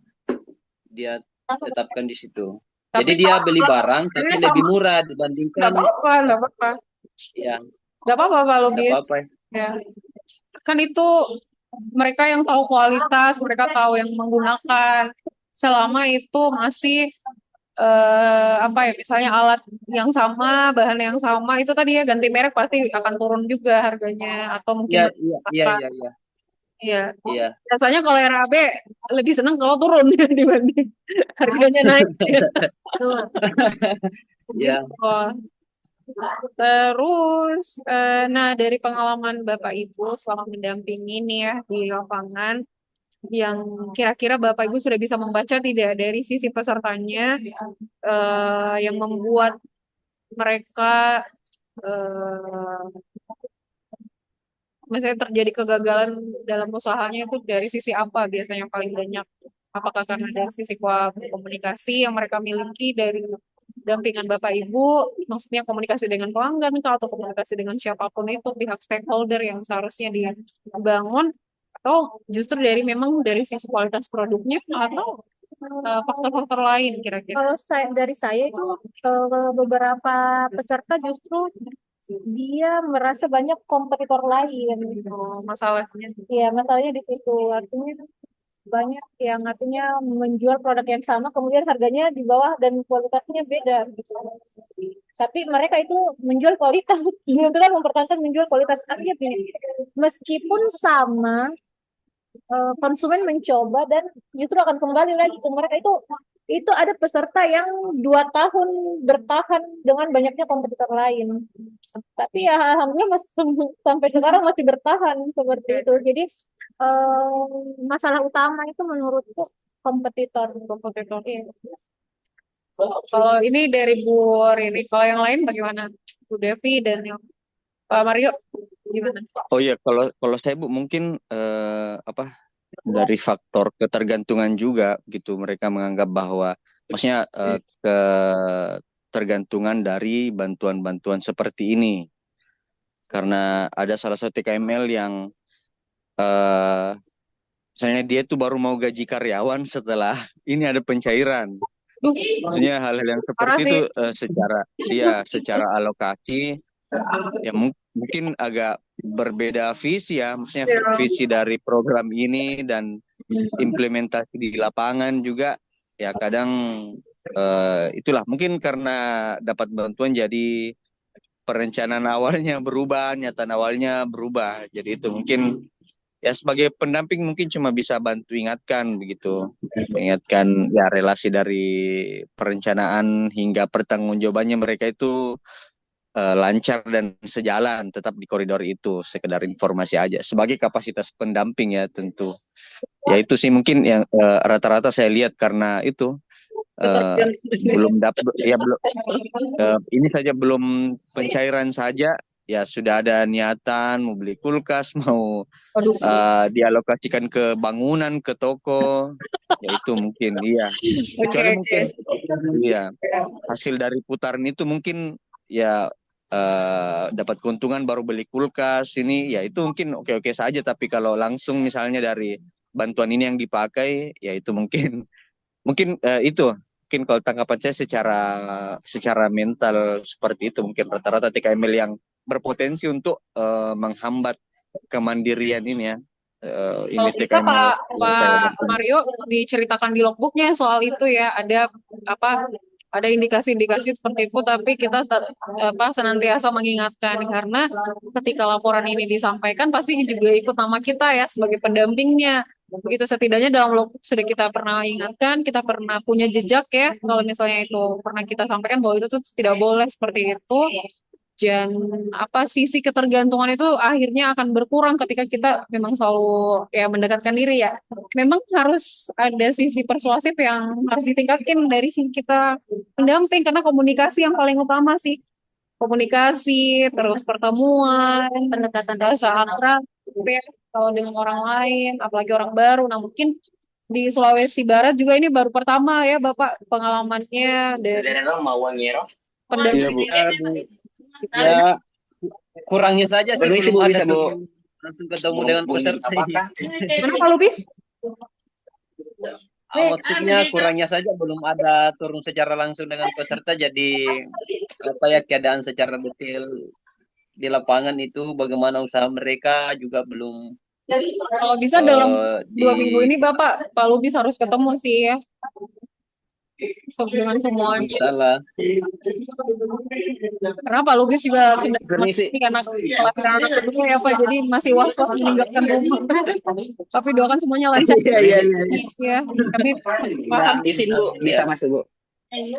dia tetapkan di situ. Jadi Tapi dia beli barang tapi harganya lebih sama. murah Nggak dibandingkan apa-apa, nggak apa-apa. ya, Nggak apa-apa kalau nggak gitu. apa-apa. Ya. Kan itu mereka yang tahu kualitas, mereka tahu yang menggunakan. Selama itu masih apa ya, misalnya alat yang sama, bahan yang sama, itu tadi ya ganti merek pasti akan turun juga harganya atau mungkin Iya, iya, iya, apa. iya, iya. Iya. Iya. Biasanya kalau RAB lebih seneng kalau turun dibanding harganya naik. Iya. Oh. Terus, nah dari pengalaman Bapak Ibu selama mendampingi nih ya di lapangan, yang kira-kira Bapak Ibu sudah bisa membaca tidak dari sisi pesertanya, yang membuat mereka, eh, misalnya terjadi kegagalan dalam usahanya itu dari sisi apa biasanya paling banyak? Apakah karena dari sisi komunikasi yang mereka miliki dari dampingan Bapak Ibu, maksudnya komunikasi dengan pelanggan kah, atau komunikasi dengan siapapun itu pihak stakeholder yang seharusnya dibangun, atau justru dari memang dari sisi kualitas produknya atau faktor-faktor lain kira-kira? Kalau dari saya itu beberapa peserta justru dia merasa banyak kompetitor lain. Masalahnya. Iya, masalahnya di situ. Artinya banyak yang artinya menjual produk yang sama, kemudian harganya di bawah dan kualitasnya beda gitu. Tapi mereka itu menjual kualitas, belum tentu mempertahankan menjual kualitas. Artinya gini, meskipun sama, konsumen mencoba dan justru akan kembali lagi ke mereka. Itu ada peserta yang 2 tahun bertahan dengan banyaknya kompetitor lain, tapi ya alhamdulillah masih sampai sekarang masih bertahan seperti itu. Jadi masalah utama itu menurutku kompetitor. Iya. Kalau ini dari Bu Rini, kalau yang lain bagaimana? Bu Devi dan yang Pak Mario, gimana? Oh iya, kalau saya Bu mungkin apa dari faktor ketergantungan juga gitu, mereka menganggap bahwa maksudnya ketergantungan dari bantuan-bantuan seperti ini, karena ada salah satu TKML yang eh misalnya dia tuh baru mau gaji karyawan setelah ini ada pencairan. Duh, Maksudnya hal-hal yang parah seperti sih. itu secara alokasi ya mungkin agak berbeda visi ya, maksudnya visi dari program ini dan implementasi di lapangan juga ya kadang itulah mungkin karena dapat bantuan jadi perencanaan awalnya berubah, nyataan awalnya berubah. Jadi itu mungkin ya sebagai pendamping mungkin cuma bisa bantu ingatkan begitu, mengingatkan ya relasi dari perencanaan hingga pertanggungjawabannya mereka itu lancar dan sejalan tetap di koridor itu, sekedar informasi aja sebagai kapasitas pendamping ya tentu. Ya itu sih mungkin yang rata-rata saya lihat karena itu belum dapat ya belum ini saja belum pencairan saja ya sudah ada niatan mau beli kulkas, mau dialokasikan ke bangunan, ke toko, ya itu mungkin iya. Kecuali mungkin iya hasil dari putaran itu mungkin ya dapat keuntungan baru beli kulkas ini ya itu mungkin oke-oke saja, tapi kalau langsung misalnya dari bantuan ini yang dipakai ya itu mungkin itu mungkin kalau tanggapan saya secara mental seperti itu, mungkin rata-rata TKML yang berpotensi untuk menghambat kemandirian ini ya. Ini Kalau bisa TKML Pak Mario diceritakan di logbooknya soal itu ya, ada indikasi-indikasi seperti itu, tapi kita senantiasa mengingatkan karena ketika laporan ini disampaikan pasti juga ikut nama kita ya sebagai pendampingnya. Begitu setidaknya dalam logbook sudah kita pernah ingatkan, kita pernah punya jejak ya, kalau misalnya itu pernah kita sampaikan bahwa itu tuh tidak boleh seperti itu. Dan sisi ketergantungan itu akhirnya akan berkurang ketika kita memang selalu ya mendekatkan diri ya. Memang harus ada sisi persuasif yang harus ditingkatkan dari sisi kita pendamping, karena komunikasi yang paling utama sih. Komunikasi, terus pertemuan, pendekatan rasa akrab ya, kalau dengan orang lain, apalagi orang baru. Nah mungkin di Sulawesi Barat juga ini baru pertama ya Bapak pengalamannya dan Iya, pendamping. Bu. Ya, ya kurangnya saja sih Permisi, belum Bu, ada bisa, Bu. tuh langsung ketemu dengan Bunyi peserta ini. apakah? Mana Pak Lubis? Maksudnya kurangnya saja belum ada turun secara langsung dengan peserta, jadi apa ya keadaan secara detail di lapangan itu bagaimana usaha mereka juga belum Kalau bisa dalam 2 minggu di ini Bapak Pak Lubis harus ketemu sih ya dengan semuanya. salah. Karena Pak Lubis juga sedang Permisi. anak kelahiran anak kedua ya Pak, jadi masih was-was meninggalkan rumah. Tapi doakan semuanya lancar. Iya iya iya. Ya, kami paham. Izin, Bu, bisa masuk, Bu. Eh,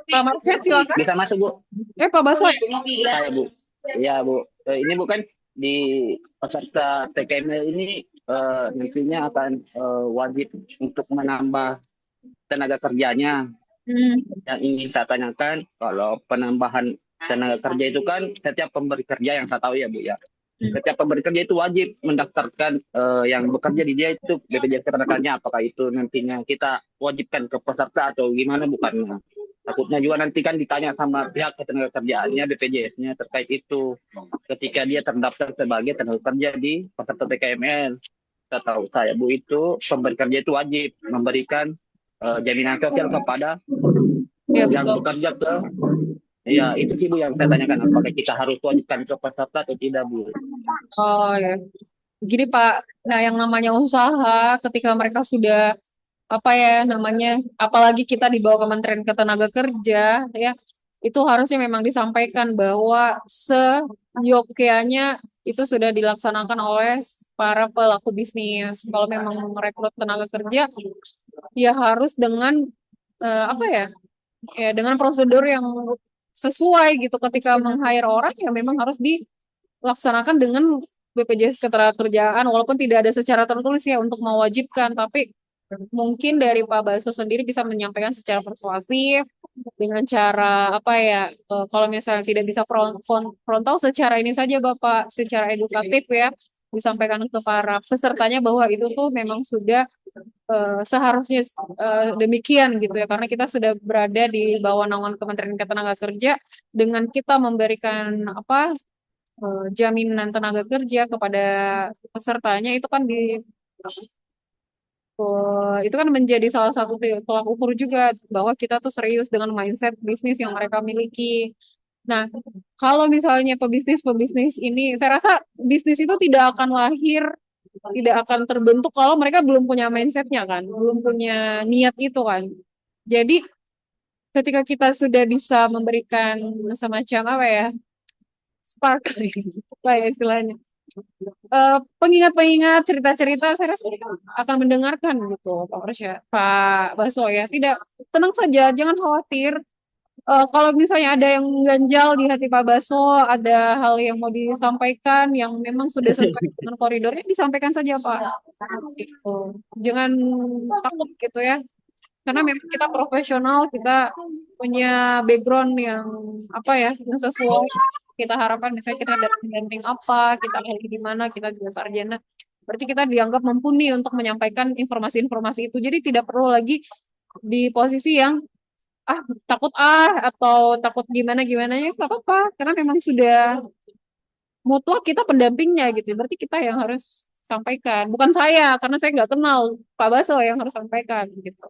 Pak Marsyad silakan. Bisa masuk, Bu. Pak Baso. Saya, Bu. Ya, Bu. Ini bukan di peserta TKML ini nantinya akan wajib untuk menambah tenaga kerjanya. Yang ingin saya tanyakan, kalau penambahan tenaga kerja itu kan setiap pemberi kerja yang saya tahu ya, Bu ya. Setiap pemberi kerja itu wajib mendaftarkan yang bekerja di dia itu BPJS ketenagakerjaan. Apakah itu nantinya kita wajibkan ke peserta atau gimana? Bukan. Takutnya juga nanti kan ditanya sama pihak ketenaga kerjaannya, BPJS-nya terkait itu. Ketika dia terdaftar sebagai tenaga kerja di peserta TKML. Setahu saya, Bu, itu pemberi kerja itu wajib memberikan jaminan sosial kepada yang bekerja ke. Ya, itu sih, Bu, yang saya tanyakan. Apakah kita harus wajibkan ke peserta atau tidak, Bu? Oh ya. Begini Pak, nah yang namanya usaha ketika mereka sudah apa ya namanya, apalagi kita di bawah Kementerian Ketenagakerja ya, itu harusnya memang disampaikan bahwa seyogyanya itu sudah dilaksanakan oleh para pelaku bisnis. Kalau memang merekrut tenaga kerja, ya harus dengan apa ya, dengan prosedur yang sesuai gitu. Ketika meng-hire orang ya memang harus dilaksanakan dengan BPJS Ketenagakerjaan, walaupun tidak ada secara tertulis ya untuk mewajibkan, tapi mungkin dari Pak Baso sendiri bisa menyampaikan secara persuasif dengan cara apa ya, kalau misalnya tidak bisa frontal secara ini saja Bapak, secara edukatif ya, disampaikan ke para pesertanya bahwa itu tuh memang sudah seharusnya demikian gitu ya, karena kita sudah berada di bawah naungan Kementerian Ketenagakerja, dengan kita memberikan apa jaminan tenaga kerja kepada pesertanya itu kan itu kan menjadi salah satu tolak ukur juga bahwa kita tuh serius dengan mindset bisnis yang mereka miliki. Nah, kalau misalnya pebisnis-pebisnis ini, saya rasa bisnis itu tidak akan lahir, tidak akan terbentuk kalau mereka belum punya mindsetnya kan, belum punya niat itu kan. Jadi ketika kita sudah bisa memberikan semacam apa ya, spark, apa ya istilahnya, pengingat-pengingat cerita-cerita, saya rasa mereka akan mendengarkan gitu Pak Marsya, Pak Baso ya. Tidak, tenang saja, jangan khawatir. Kalau misalnya ada yang ganjal di hati Pak Baso, ada hal yang mau disampaikan yang memang sudah sesuai dengan koridornya, disampaikan saja Pak. Gitu. Jangan takut gitu ya. Karena memang kita profesional, kita punya background yang apa ya, yang sesuai. Kita harapkan misalnya kita dapat pendamping apa, kita ahli di mana, kita juga sarjana. Berarti kita dianggap mumpuni untuk menyampaikan informasi-informasi itu. Jadi tidak perlu lagi di posisi yang takut atau takut gimana gimana ya, nggak apa-apa, karena memang sudah mutlak kita pendampingnya gitu. Berarti kita yang harus sampaikan, bukan saya, karena saya nggak kenal Pak Baso yang harus sampaikan gitu.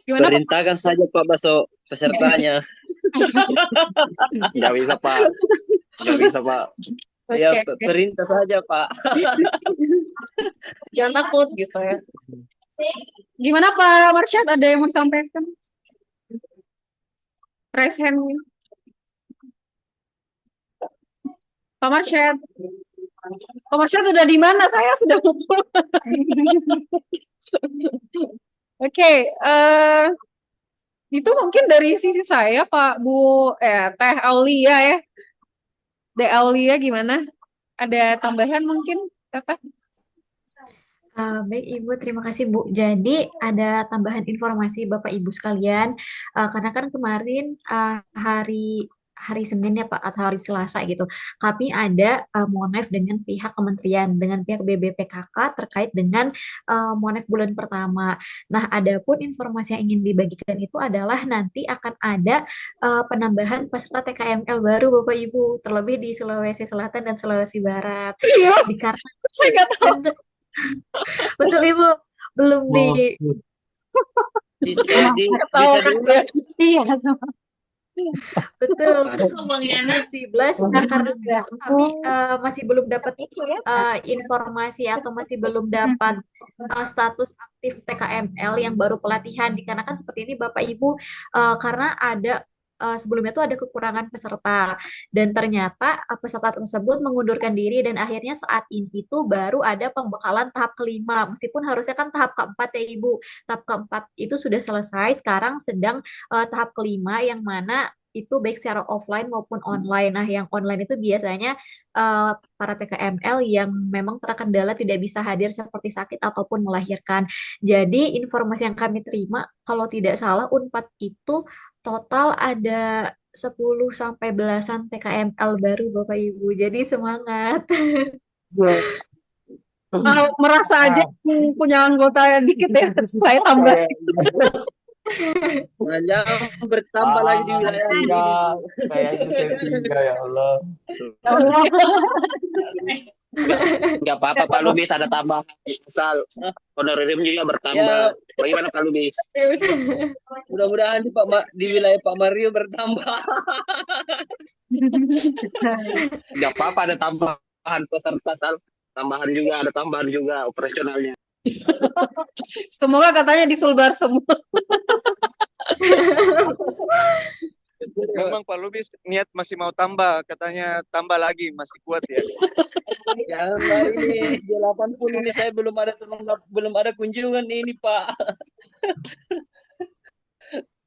Gimana Pak? Perintahkan saja Pak Baso pesertanya. Nggak bisa, Pak. Nggak bisa, Pak. Ya, Oke. perintah saja Pak. Jangan takut gitu ya. Gimana Pak Marsyad, ada yang mau disampaikan? Raise hand-nya. Pak Marsyad. Pak Marsyad udah di mana? Saya sudah lupa. Oke, itu mungkin dari sisi saya Pak Teh Aulia ya. Teh Aulia gimana? Ada tambahan mungkin, Teteh? Baik Ibu, terima kasih Bu. Jadi ada tambahan informasi Bapak Ibu sekalian, karena kan kemarin hari hari Senin ya Pak atau hari Selasa gitu. Kami ada Monef dengan pihak kementerian, dengan pihak BBPKK terkait dengan Monef bulan pertama. Nah, adapun informasi yang ingin dibagikan itu adalah nanti akan ada penambahan peserta TKML baru Bapak Ibu, terlebih di Sulawesi Selatan dan Sulawesi Barat. Yes, Dikarenakan saya nggak tahu. betul Ibu, belum di Bisa Tahu kan diulang. Iya, betul 17 karena kami masih belum dapat informasi atau masih belum dapat status aktif TKML yang baru pelatihan dikarenakan seperti ini Bapak Ibu karena ada sebelumnya itu ada kekurangan peserta dan ternyata peserta tersebut mengundurkan diri dan akhirnya saat ini itu baru ada pembekalan tahap kelima meskipun harusnya kan tahap keempat ya Ibu, tahap keempat itu sudah selesai, sekarang sedang tahap kelima yang mana itu baik secara offline maupun online. Nah, yang online itu biasanya para TKML yang memang terkendala tidak bisa hadir seperti sakit ataupun melahirkan. Jadi, informasi yang kami terima, kalau tidak salah, Unpad itu total ada 10 sampai belasan TKML baru Bapak Ibu. Jadi semangat. Merasa aja punya anggota yang dikit ya, saya tambah. Jangan bertambah lagi di wilayah ini. Enggak, saya itu tiga ya Allah. Nggak apa-apa Pak Lubis, ada tambahan asal honorarium juga bertambah. Bagaimana Pak Lubis? Mudah-mudahan di wilayah Pak Mario bertambah. Nggak apa-apa, ada tambahan peserta asal ada tambahan juga operasionalnya. Semoga katanya disulbar semua. Memang Pak Lubis niat masih mau tambah, katanya tambah lagi, masih kuat ya. Jangan ini 80 ini saya belum ada kunjungan ini Pak.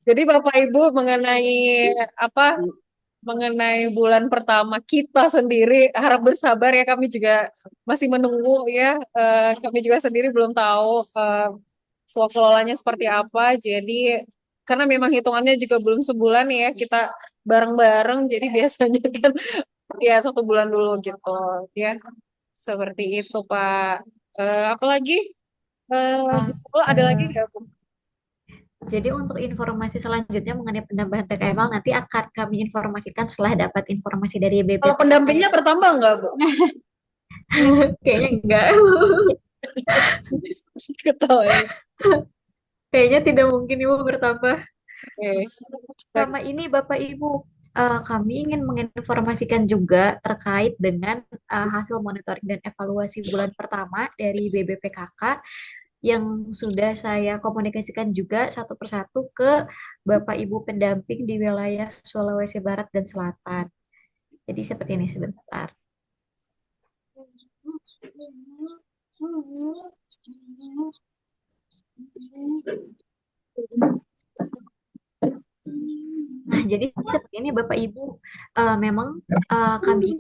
Jadi Bapak Ibu mengenai bulan pertama kita sendiri harap bersabar ya, kami juga masih menunggu ya. Kami juga sendiri belum tahu swak kelolanya seperti apa. Jadi karena memang hitungannya juga belum sebulan ya kita bareng-bareng, jadi biasanya kan ya 1 bulan dulu gitu ya. Seperti itu Pak. Apalagi ada lagi nggak Bu? Jadi untuk informasi selanjutnya mengenai penambahan TKML nanti akan kami informasikan setelah dapat informasi dari BPPK. Kalau pendampingnya bertambah nggak Bu? Kayaknya enggak. Ketawa. Kayaknya tidak mungkin Ibu bertambah. Okay. Sama ini Bapak Ibu, kami ingin menginformasikan juga terkait dengan hasil monitoring dan evaluasi bulan pertama dari BBPKK yang sudah saya komunikasikan juga satu persatu ke Bapak Ibu pendamping di wilayah Sulawesi Barat dan Selatan. Jadi seperti ini sebentar. Nah, jadi seperti ini Bapak Ibu, memang kami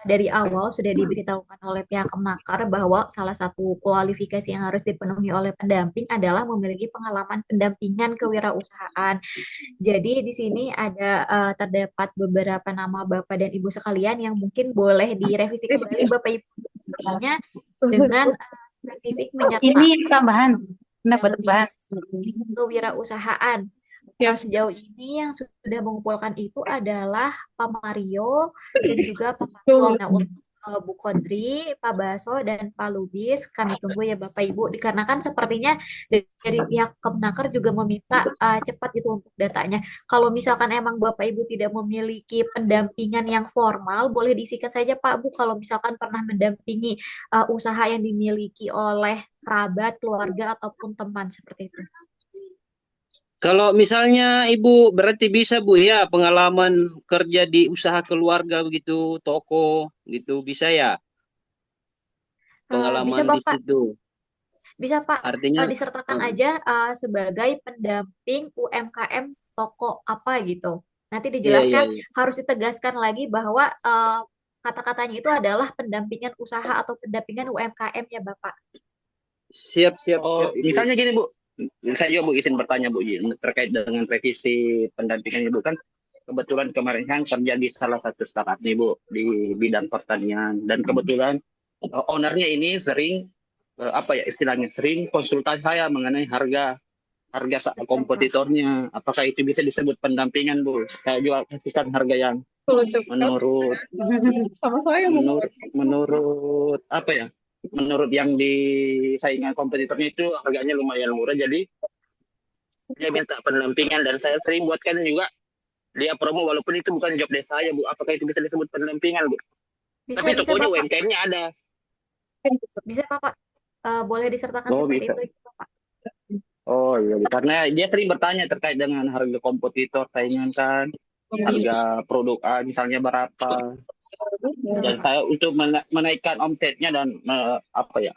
dari awal sudah diberitahukan oleh pihak Kemnaker bahwa salah satu kualifikasi yang harus dipenuhi oleh pendamping adalah memiliki pengalaman pendampingan kewirausahaan. Jadi di sini ada terdapat beberapa nama Bapak dan Ibu sekalian yang mungkin boleh direvisi kembali Bapak Ibu dengan spesifik menyatakan ini tambahan. Kenapa tambahan? Kewirausahaan. Sejauh ini yang sudah mengumpulkan itu adalah Pak Mario dan juga Pak Fatul. Nah, untuk Bu Kodri, Pak Baso, dan Pak Lubis kami tunggu ya Bapak Ibu, dikarenakan sepertinya dari pihak Kemnaker juga meminta cepat itu untuk datanya. Kalau misalkan emang Bapak Ibu tidak memiliki pendampingan yang formal, boleh diisikan saja Pak Bu kalau misalkan pernah mendampingi usaha yang dimiliki oleh kerabat, keluarga, ataupun teman seperti itu. Kalau misalnya Ibu berarti bisa Bu ya pengalaman kerja di usaha keluarga begitu, toko gitu bisa ya? Pengalaman Bisa di Bapak. situ. Bisa Pak, Artinya disertakan aja sebagai pendamping UMKM toko apa gitu. Nanti dijelaskan, harus ditegaskan lagi bahwa kata-katanya itu adalah pendampingan usaha atau pendampingan UMKM ya Bapak. Siap. Misalnya gini Bu, saya juga Bu izin bertanya Bu terkait dengan revisi pendampingan Ibu kan kebetulan kemarin kan kerja di salah satu startup nih Bu di bidang pertanian, dan kebetulan ownernya ini sering apa ya istilahnya, sering konsultasi saya mengenai kompetitornya. Apakah itu bisa disebut pendampingan Bu? Saya jual kasihkan harga yang Lucu sekali. menurut Sama saya. menurut apa ya? Menurut yang di saingan kompetitornya itu harganya lumayan murah, jadi dia minta pendampingan dan saya sering buatkan juga dia promo walaupun itu bukan job desk saya Bu. Apakah itu bisa disebut pendampingan Bu? Bisa, Tapi bisa tokonya Bapak. UMKM-nya ada. Bisa Bapak. Boleh disertakan Oh seperti bisa. itu Bapak. Oh iya, karena dia sering bertanya terkait dengan harga kompetitor saingan kan, harga produk A misalnya berapa. Dan saya untuk menaikkan omsetnya dan apa ya,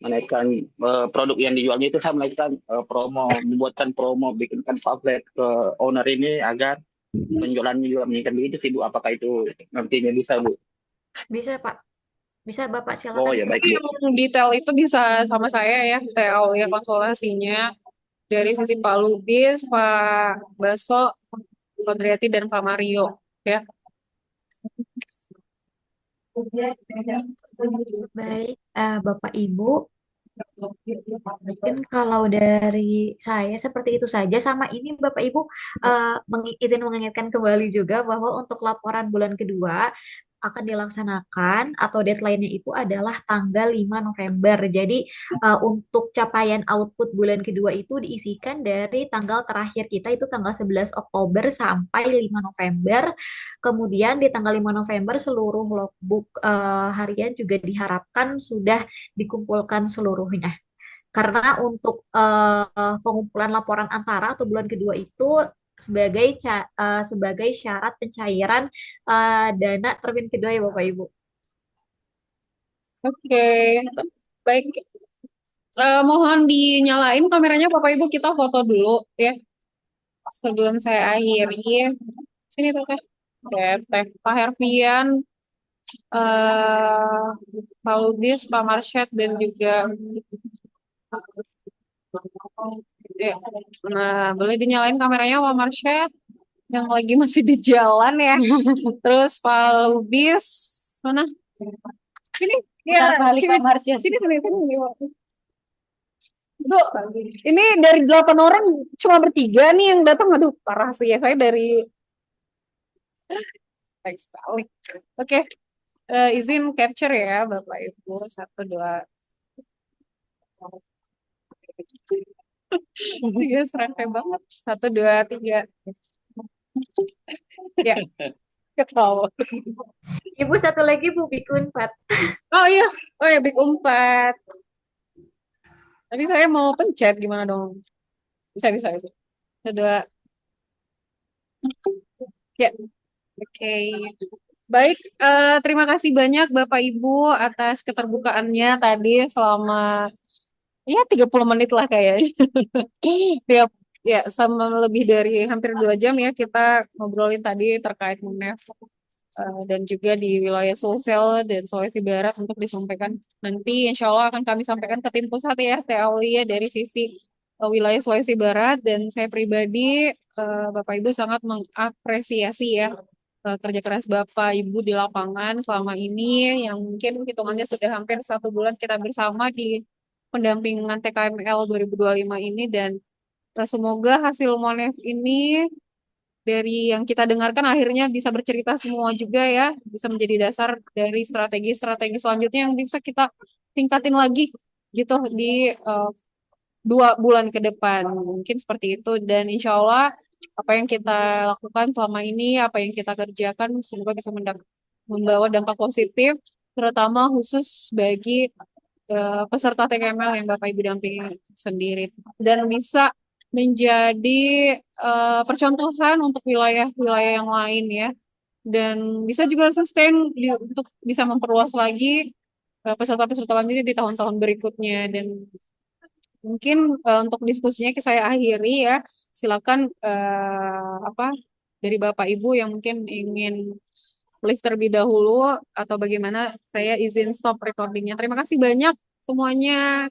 menaikkan produk yang dijualnya itu saya melakukan promo, membuatkan promo, bikinkan pamflet ke owner ini agar penjualannya juga meningkat begitu sih Bu. Apakah itu nantinya bisa Bu? Bisa Pak. Bisa Bapak Oh silakan ya baik Tapi Bu. yang detail itu bisa sama saya ya, TL ya konsultasinya dari sisi Pak Lubis, Pak Baso, Pak Driati, dan Pak Mario ya. Baik, Bapak Ibu. Mungkin kalau dari saya seperti itu saja. Sama ini Bapak Ibu, izin mengingatkan kembali juga bahwa untuk laporan bulan kedua akan dilaksanakan atau deadline-nya itu adalah tanggal 5 November. Jadi untuk capaian output bulan kedua itu diisikan dari tanggal terakhir kita itu tanggal 11 Oktober sampai 5 November. Kemudian di tanggal 5 November seluruh logbook harian juga diharapkan sudah dikumpulkan seluruhnya. Karena untuk pengumpulan laporan antara atau bulan kedua itu sebagai syarat pencairan dana termin kedua ya Bapak Ibu. Oke, baik. Mohon dinyalain kameranya Bapak Ibu, kita foto dulu ya sebelum saya akhiri. Sini tuh Teh. Teh Pak Herfian, Pak Lubis, Pak Marsyad, dan juga ya. Nah, boleh dinyalain kameranya Pak Marsyad yang lagi masih di jalan ya. Terus Pak Lubis mana? Sini ya, sini sini sini. Bu, ini dari 8 orang cuma bertiga nih yang datang. Aduh, parah sih ya. Saya dari baik sekali. Oke, izin capture ya, Bapak Ibu. 1, 2. Iya, serangkai banget. 1, 2, 3. Ya, ketawa. Ibu satu lagi Bu Biku 4. Oh iya, Big 4. Tapi saya mau pencet gimana dong? Bisa. 1, 2. Ya, oke. Baik, terima kasih banyak Bapak Ibu atas keterbukaannya tadi selama ya 30 menit lah kayaknya. Tiap ya sama lebih dari hampir 2 jam ya kita ngobrolin tadi terkait MUNEF dan juga di wilayah Sulsel dan Sulawesi Barat untuk disampaikan nanti insya Allah akan kami sampaikan ke tim pusat ya TAWI ya dari sisi wilayah Sulawesi Barat, dan saya pribadi Bapak Ibu sangat mengapresiasi ya kerja keras Bapak Ibu di lapangan selama ini yang mungkin hitungannya sudah hampir 1 bulan kita bersama di pendampingan TKML 2025 ini, dan semoga hasil MONEF ini dari yang kita dengarkan akhirnya bisa bercerita semua juga ya, bisa menjadi dasar dari strategi-strategi selanjutnya yang bisa kita tingkatin lagi gitu di 2 bulan ke depan. Mungkin seperti itu, dan insya Allah apa yang kita lakukan selama ini, apa yang kita kerjakan semoga bisa membawa dampak positif, terutama khusus bagi peserta TKML yang Bapak Ibu dampingi sendiri, dan bisa menjadi percontohan untuk wilayah-wilayah yang lain ya, dan bisa juga sustain untuk bisa memperluas lagi peserta-peserta lanjutnya di tahun-tahun berikutnya. Dan mungkin untuk diskusinya saya akhiri ya, silakan apa dari Bapak Ibu yang mungkin ingin live terlebih dahulu atau bagaimana, saya izin stop recordingnya. Terima kasih banyak semuanya.